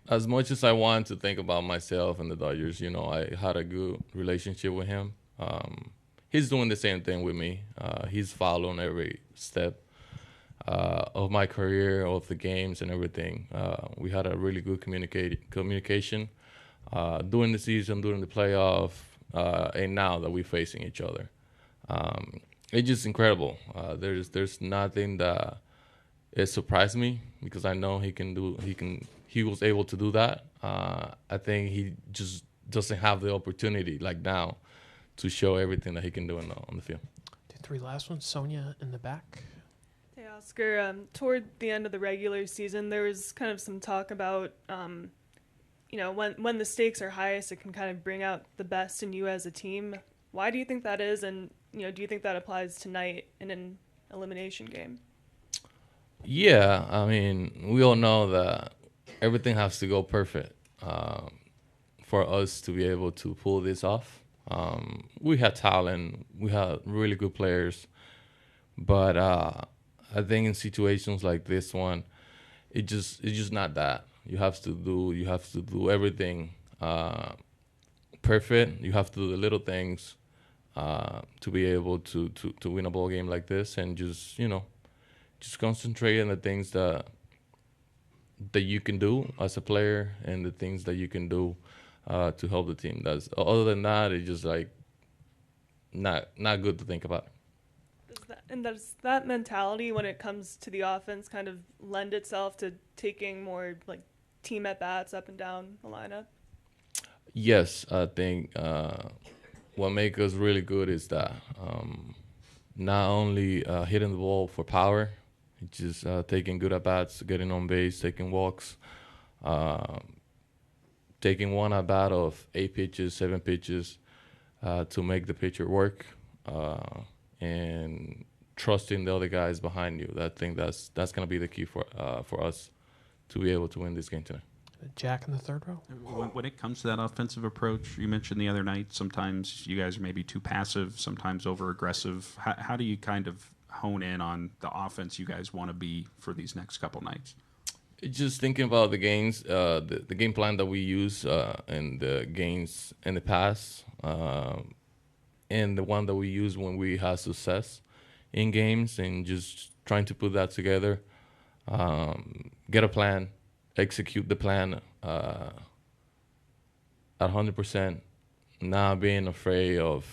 as much as I want to think about myself and the Dodgers, I had a good relationship with him. He's doing the same thing with me. He's following every step of my career, of the games and everything. We had a really good communication during the season, during the playoff, and now that we're facing each other. It's just incredible. There's nothing that it surprised me, because I know he was able to do that. I think he just doesn't have the opportunity like now to show everything that he can do on the field. The 3 last ones, Sonia in the back. Hey, Oscar. Toward the end of the regular season, there was kind of some talk about, when the stakes are highest, it can kind of bring out the best in you as a team. Why do you think that is? And, do you think that applies tonight in an elimination game? Yeah, I mean, we all know that everything has to go perfect. for us to be able to pull this off. We had talent, we had really good players, but I think in situations like this one, it's just not that. You have to do everything perfect. You have to do the little things to be able to win a ball game like this, and just concentrate on the things that you can do as a player and the things that you can do to help the team. Other than that, it's just like not good to think about. Does that mentality when it comes to the offense kind of lend itself to taking more like team at bats up and down the lineup? Yes, I think what makes us really good is that not only hitting the ball for power, it's just taking good at bats, getting on base, taking walks, taking one at bat of 8 pitches, 7 pitches to make the pitcher work, and trusting the other guys behind you. I think that's going to be the key for us to be able to win this game tonight. Jack in the third row. When it comes to that offensive approach, you mentioned the other night, sometimes you guys are maybe too passive, sometimes over aggressive. How do you kind of hone in on the offense you guys want to be for these next couple nights? Just thinking about the games, the game plan that we use in the games in the past, and the one that we use when we have success in games, and just trying to put that together, get a plan, execute the plan at 100%, not being afraid of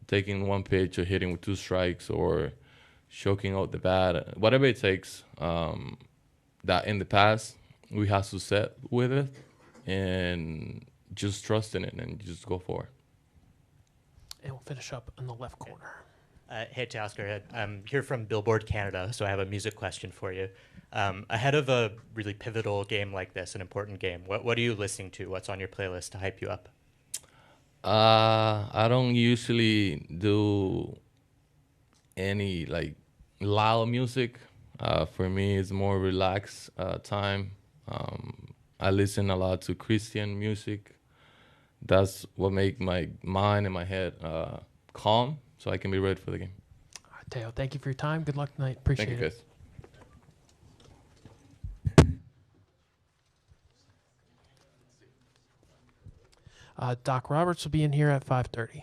taking one pitch or hitting with 2 strikes or choking out the bat, whatever it takes. That in the past we have success with it, and just trust in it and just go for it. And we'll finish up in the left corner. Hey, Teoscar. I'm here from Billboard Canada, so I have a music question for you. Ahead of a really pivotal game like this, an important game, what are you listening to? What's on your playlist to hype you up? I don't usually do any like loud music. For me, it's more relaxed time. I listen a lot to Christian music. That's what makes my mind and my head calm, so I can be ready for the game. All right, Teo, thank you for your time. Good luck tonight. Appreciate Thank you, it. guys. Doc Roberts will be in here at 5:30.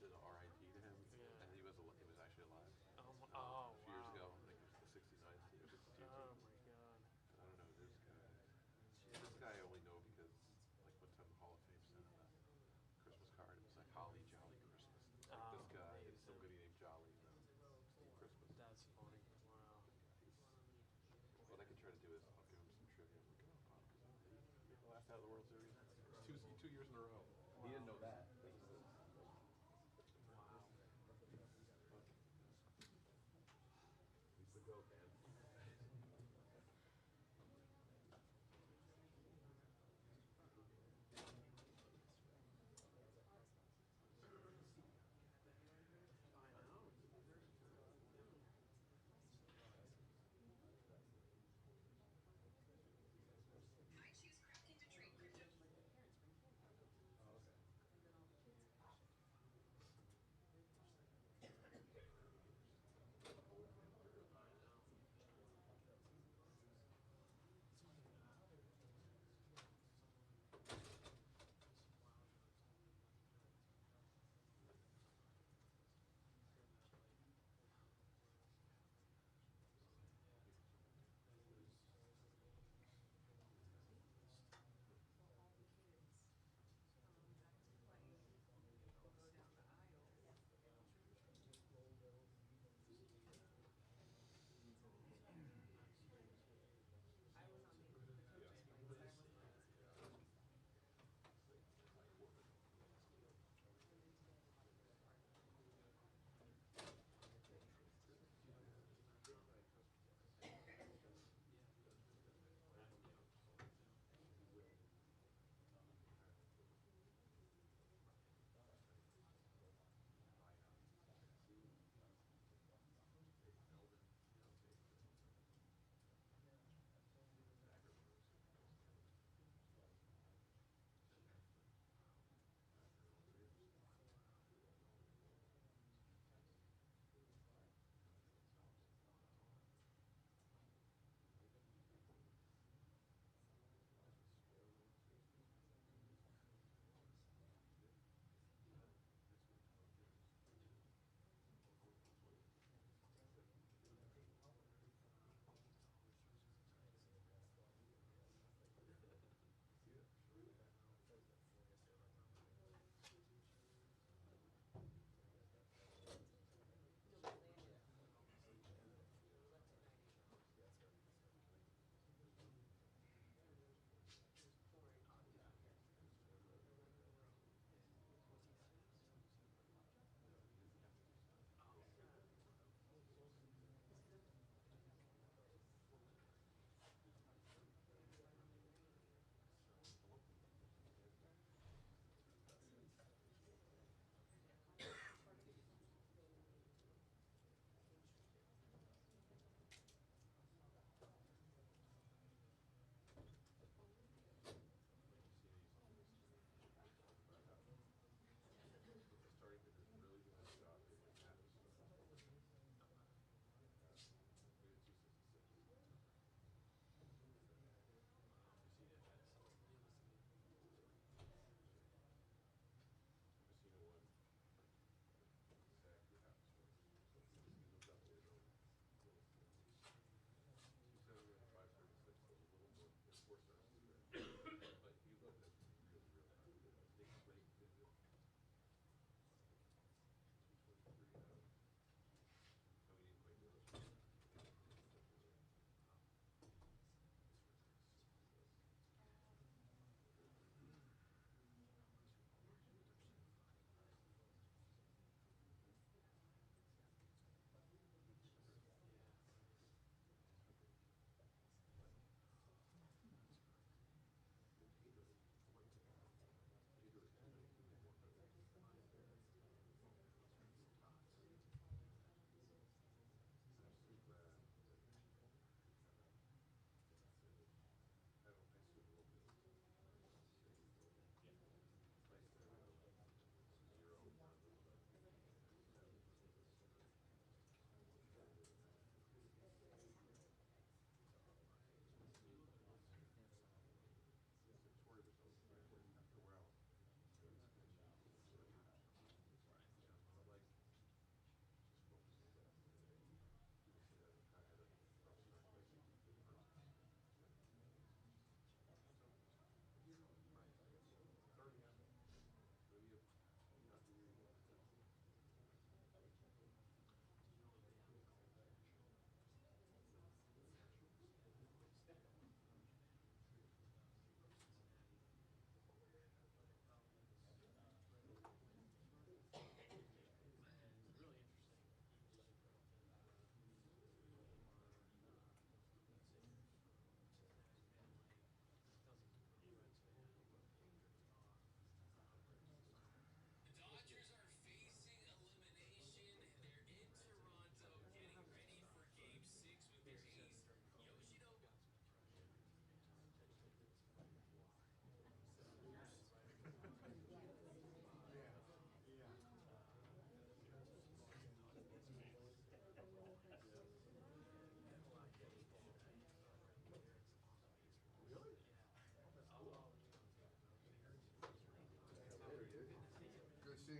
did an RIP to him, and he was actually alive. Oh, a few years wow. ago, I think it was the 69th year. Oh my God. I don't know this guy. This guy I only know because, like, one time the Hall of Fame sent a Christmas card. It was like Holly Jolly Christmas. Like this guy is somebody named Jolly. Steve Christmas. That's funny. Wow. What I can try to do is I'll give him some trivia. Look at him, he made the last out of the World Series 2 years in a row. He didn't know that. Wow. Lisa, go, man.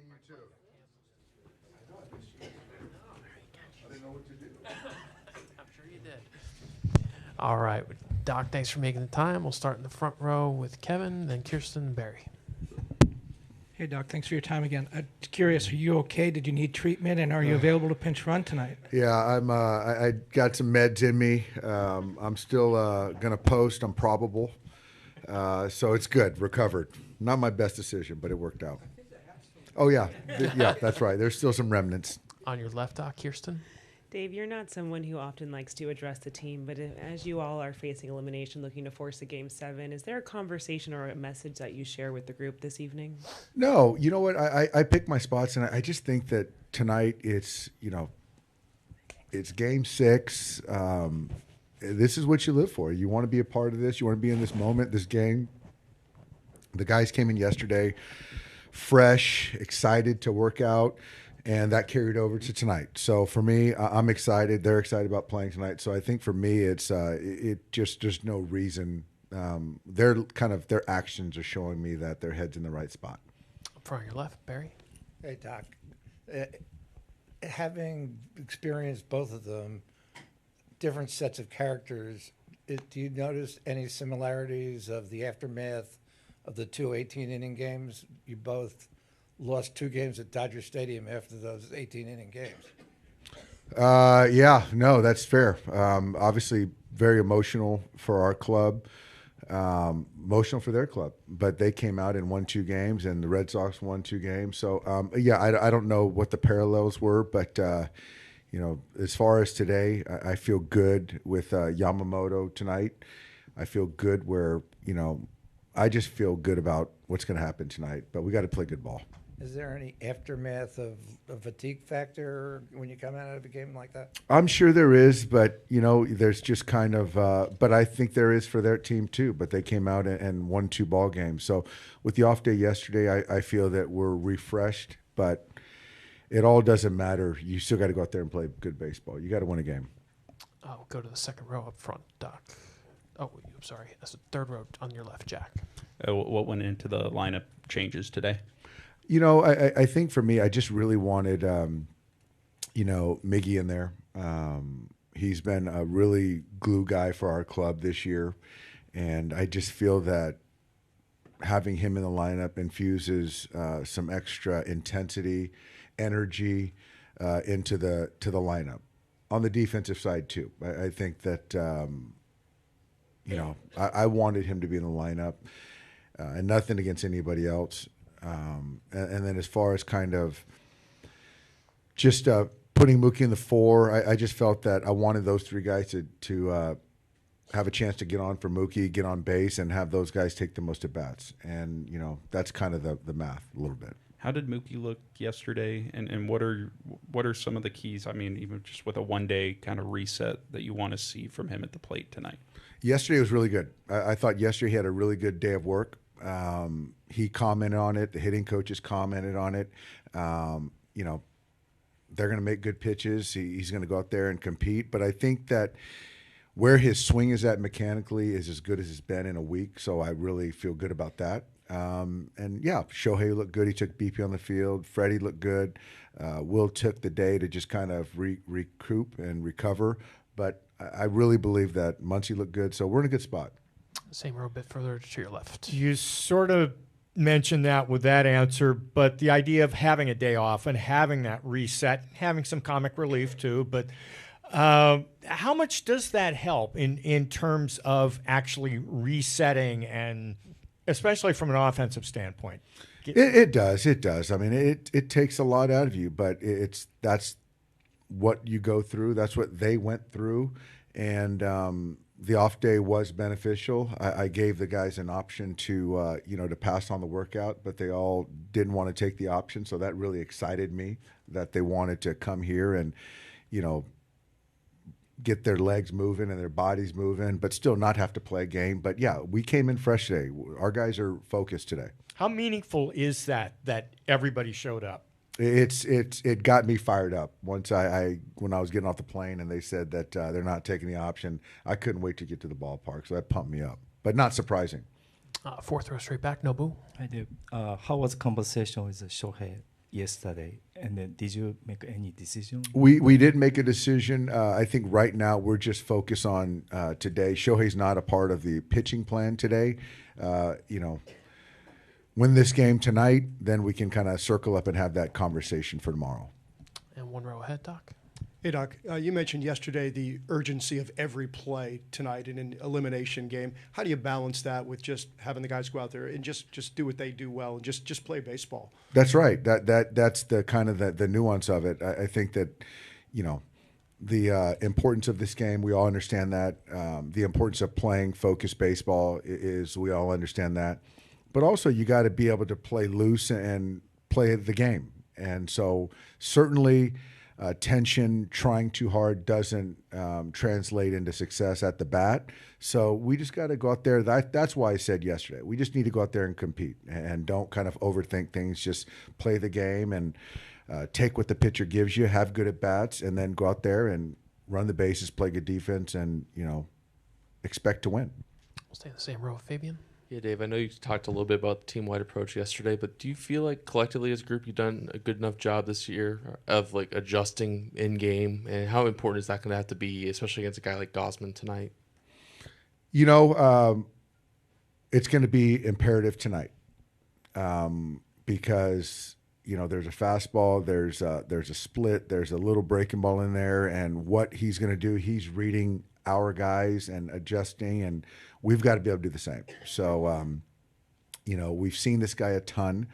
you too. I didn't know what to do. I'm sure you did. All right, Doc, thanks for making the time. We'll start in the front row with Kevin, then Kirsten, Barry. Hey, Doc, thanks for your time again. Curious, are you okay? Did you need treatment, and are you available to pinch run tonight? Yeah, I got some meds in me. I'm still gonna post. I'm probable, so it's good. Recovered. Not my best decision, but it worked out. Oh yeah, yeah, that's right. There's still some remnants. On your left, Doc, Kirsten. Dave, you're not someone who often likes to address the team, but as you all are facing elimination, looking to force a Game 7, is there a conversation or a message that you share with the group this evening? No, you know what? I pick my spots, and I just think that tonight it's it's Game 6. This is what you live for. You want to be a part of this. You want to be in this moment, this game. The guys came in yesterday, fresh, excited to work out. And that carried over to tonight. So for me, I'm excited. They're excited about playing tonight. So I think for me, it's there's no reason. Their actions are showing me that their head's in the right spot. From your left, Barry. Hey, Doc. Having experienced both of them, different sets of characters, do you notice any similarities of the aftermath of the two 18-inning games? You both lost 2 games at Dodger Stadium after those 18-inning games. Yeah, no, that's fair. Obviously, very emotional for our club, emotional for their club. But they came out and won 2 games, and the Red Sox won 2 games. So, yeah, I don't know what the parallels were, but as far as today, I feel good with Yamamoto tonight. I feel good where I just feel good about what's going to happen tonight. But we got to play good ball. Is there any aftermath of a fatigue factor when you come out of a game like that? I'm sure there is, but there's just kind of. But I think there is for their team too. But they came out and won 2 ball games. So with the off day yesterday, I feel that we're refreshed. But it all doesn't matter. You still got to go out there and play good baseball. You got to win a game. We'll go to the second row up front, Doc. Oh, I'm sorry. That's the third row on your left, Jack. What went into the lineup changes today? I think for me, I just really wanted, Miggy in there. He's been a really glue guy for our club this year. And I just feel that having him in the lineup infuses some extra intensity, energy into the lineup. On the defensive side, too. I think that, I wanted him to be in the lineup. And nothing against anybody else. And then as far as kind of just putting Mookie in the 4, I just felt that I wanted those 3 guys to have a chance to get on for Mookie, get on base, and have those guys take the most at-bats. And, that's kind of the math a little bit. How did Mookie look yesterday, and what are some of the keys, even just with a one-day kind of reset that you want to see from him at the plate tonight? Yesterday was really good. I thought yesterday he had a really good day of work. He commented on it. The hitting coaches commented on it. They're going to make good pitches. He's going to go out there and compete. But I think that where his swing is at mechanically is as good as it's been in a week. So I really feel good about that. And yeah, Shohei looked good. He took BP on the field. Freddie looked good. Will took the day to just kind of recoup and recover. But I really believe that Muncy looked good. So we're in a good spot. Same row a bit further to your left. You sort of mentioned that with that answer, but the idea of having a day off and having that reset, having some comic relief too, but how much does that help in terms of actually resetting, and especially from an offensive standpoint? It does. I mean, it takes a lot out of you, but that's what you go through. That's what they went through. And the off day was beneficial. I gave the guys an option to to pass on the workout, but they all didn't want to take the option. So that really excited me that they wanted to come here and, get their legs moving and their bodies moving, but still not have to play a game. But yeah, we came in fresh today. Our guys are focused today. How meaningful is that everybody showed up? It got me fired up. Once when I was getting off the plane and they said that they're not taking the option, I couldn't wait to get to the ballpark. So that pumped me up, but not surprising. Fourth row straight back, Nobu. I do. How was the conversation with Shohei yesterday. And then did you make any decision? We did make a decision. I think right now we're just focused on today. Shohei's not a part of the pitching plan today. Win this game tonight, then we can kind of circle up and have that conversation for tomorrow. And one row ahead, Doc. Hey, Doc, you mentioned yesterday the urgency of every play tonight in an elimination game. How do you balance that with just having the guys go out there and just do what they do well and just play baseball? That's right. That's the kind of the nuance of it. I think that, the importance of this game, we all understand that. The importance of playing focused baseball is we all understand that. But also you got to be able to play loose and play the game. And so certainly tension, trying too hard doesn't translate into success at the bat. So we just got to go out there. That's why I said yesterday, we just need to go out there and compete and don't kind of overthink things. Just play the game and take what the pitcher gives you, have good at bats, and then go out there and run the bases, play good defense, and, expect to win. We'll stay in the same row, Fabian. Yeah, Dave, I know you talked a little bit about the team-wide approach yesterday, but do you feel like collectively as a group you've done a good enough job this year of adjusting in-game, and how important is that going to have to be, especially against a guy like Gausman tonight? It's going to be imperative tonight because there's a fastball, there's a split, there's a little breaking ball in there, and what he's going to do, he's reading our guys and adjusting, and we've got to be able to do the same. So, we've seen this guy a ton.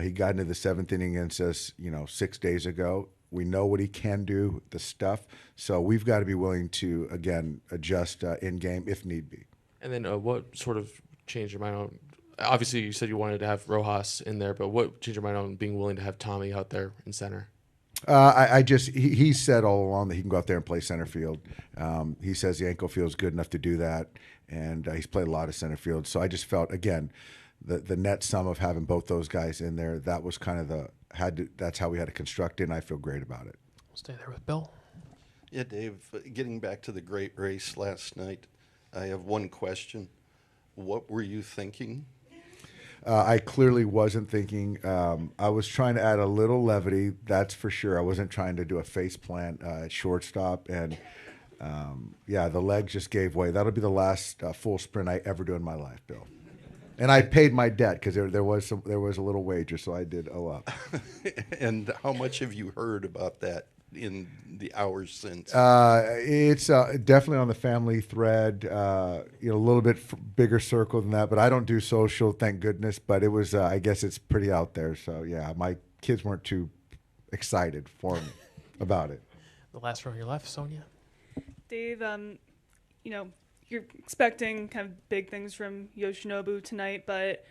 He got into the seventh inning against us, 6 days ago. We know what he can do, the stuff. So we've got to be willing to, again, adjust in game if need be. And then what sort of changed your mind on? Obviously, you said you wanted to have Rojas in there, but what changed your mind on being willing to have Tommy out there in center? He said all along that he can go out there and play center field. He says the ankle feels good enough to do that, and he's played a lot of center field. So I just felt, again, the net sum of having both those guys in there, that was kind of that's how we had to construct it, and I feel great about it. We'll stay there with Bill. Yeah, Dave, getting back to the great race last night, I have one question. What were you thinking? I clearly wasn't thinking. I was trying to add a little levity, that's for sure. I wasn't trying to do a face plant at shortstop. And, the legs just gave way. That'll be the last full sprint I ever do in my life, Bill. And I paid my debt because there was a little wager, so I did owe up. And how much have you heard about that in the hours since? It's definitely on the family thread, a little bit bigger circle than that, but I don't do social, thank goodness, but it was, I guess it's pretty out there. So yeah, my kids weren't too excited for me about it. The last row on your left, Sonia. Dave, you're expecting kind of big things from Yoshinobu tonight, but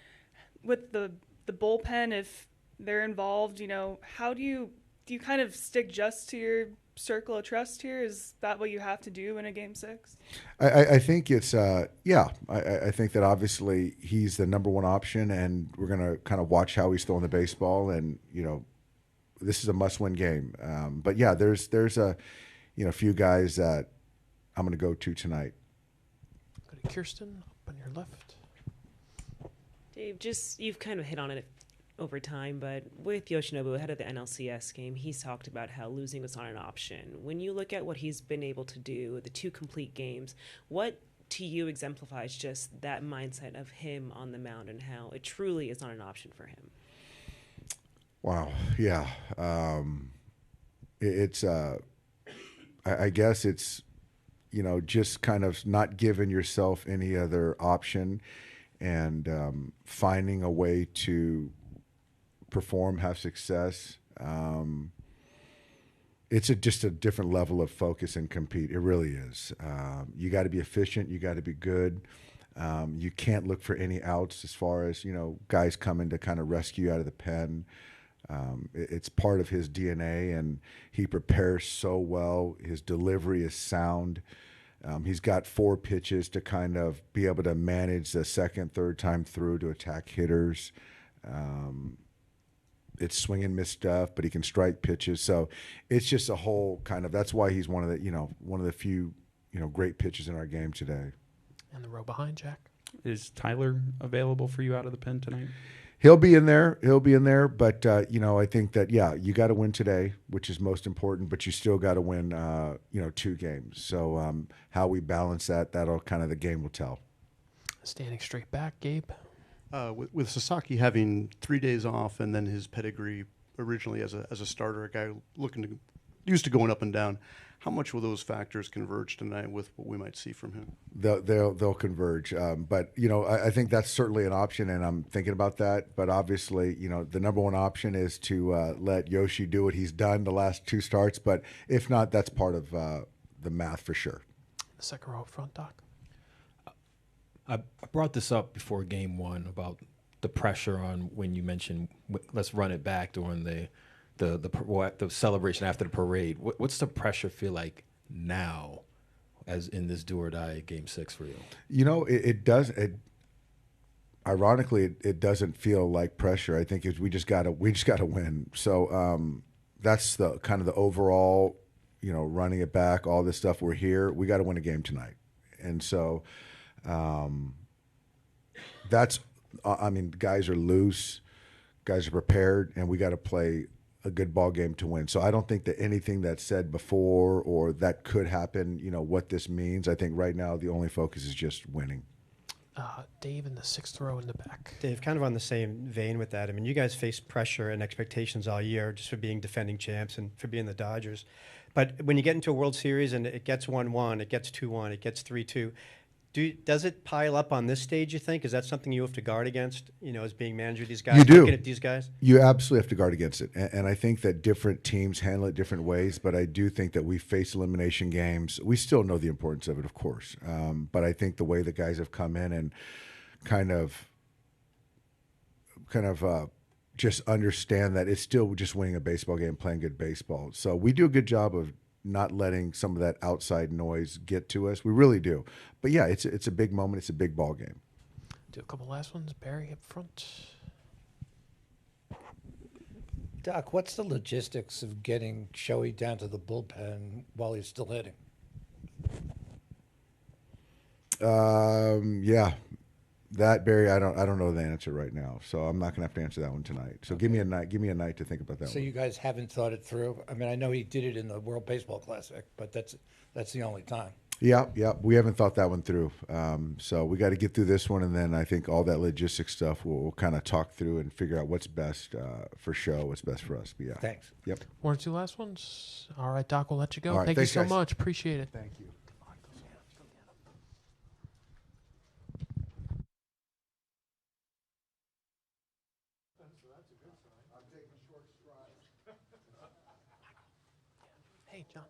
with the bullpen, if they're involved, how do you kind of stick just to your circle of trust here? Is that what you have to do in a Game 6? I think it's, I think that obviously he's the number one option, and we're going to kind of watch how he's throwing the baseball, and, this is a must-win game. But, yeah, there's a few guys that I'm going to go to tonight. Go to Kirsten, up on your left. Dave, you've kind of hit on it over time, but with Yoshinobu ahead of the NLCS game, he's talked about how losing was not an option. When you look at what he's been able to do, the 2 complete games, what to you exemplifies just that mindset of him on the mound and how it truly is not an option for him? Wow. Yeah. I guess it's, just kind of not giving yourself any other option and finding a way to perform, have success. It's just a different level of focus and compete. It really is. You got to be efficient. You got to be good. You can't look for any outs as far as, guys coming to kind of rescue you out of the pen. It's part of his DNA, and he prepares so well. His delivery is sound. He's got 4 pitches to kind of be able to manage the second, third time through to attack hitters. It's swing and miss stuff, but he can strike pitches. So it's just a whole kind of, that's why he's one of the few, great pitchers in our game today. And the row behind, Jack. Is Tyler available for you out of the pen tonight? He'll be in there. He'll be in there. But I think that you got to win today, which is most important. But you still got to win, 2 games. So how we balance that'll kind of the game will tell. Standing straight back, Gabe. With Sasaki having 3 days off and then his pedigree originally as a starter, a guy used to going up and down, how much will those factors converge tonight with what we might see from him? They'll converge. But I think that's certainly an option, and I'm thinking about that. But obviously, the number one option is to let Yoshi do what he's done the last 2 starts. But if not, that's part of the math for sure. The second row up front, Doc. I brought this up before game 1 about the pressure on when you mentioned let's run it back during the celebration after the parade. What's the pressure feel like now, as in this do or die game 6 for you? It does. Ironically, it doesn't feel like pressure. I think we just gotta win. So that's the kind of the overall, running it back, all this stuff. We're here. We got to win a game tonight, and so. That's, guys are loose, guys are prepared, and we got to play a good ball game to win. So I don't think that anything that's said before or that could happen, what this means. I think right now the only focus is just winning. Dave in the 6th row in the back. Dave, kind of on the same vein with that. You guys faced pressure and expectations all year just for being defending champs and for being the Dodgers. But when you get into a World Series and it gets 1-1, it gets 2-1, it gets 3-2, does it pile up on this stage, you think? Is that something you have to guard against, as being manager of these guys? You do. Looking at these guys? You absolutely have to guard against it. And I think that different teams handle it different ways, but I do think that we face elimination games. We still know the importance of it, of course. But I think the way the guys have come in and kind of just understand that it's still just winning a baseball game, playing good baseball. So we do a good job of not letting some of that outside noise get to us. We really do. But yeah, it's a big moment. It's a big ball game. Do a couple last ones. Barry up front. Doc, what's the logistics of getting Shohei down to the bullpen while he's still hitting? Yeah. That, Barry, I don't know the answer right now, so I'm not gonna have to answer that one tonight. So give me a night to think about that one. So you guys haven't thought it through? I know he did it in the World Baseball Classic, but that's the only time. Yeah, we haven't thought that one through. So we got to get through this one, and then I think all that logistics stuff we'll kind of talk through and figure out what's best for show, what's best for us. But yeah, thanks. Yep. 1 or 2 last ones. All right, Doc, we'll let you go. All right, Thank you thanks, so guys. much. Appreciate it. Thank you. Hey, John.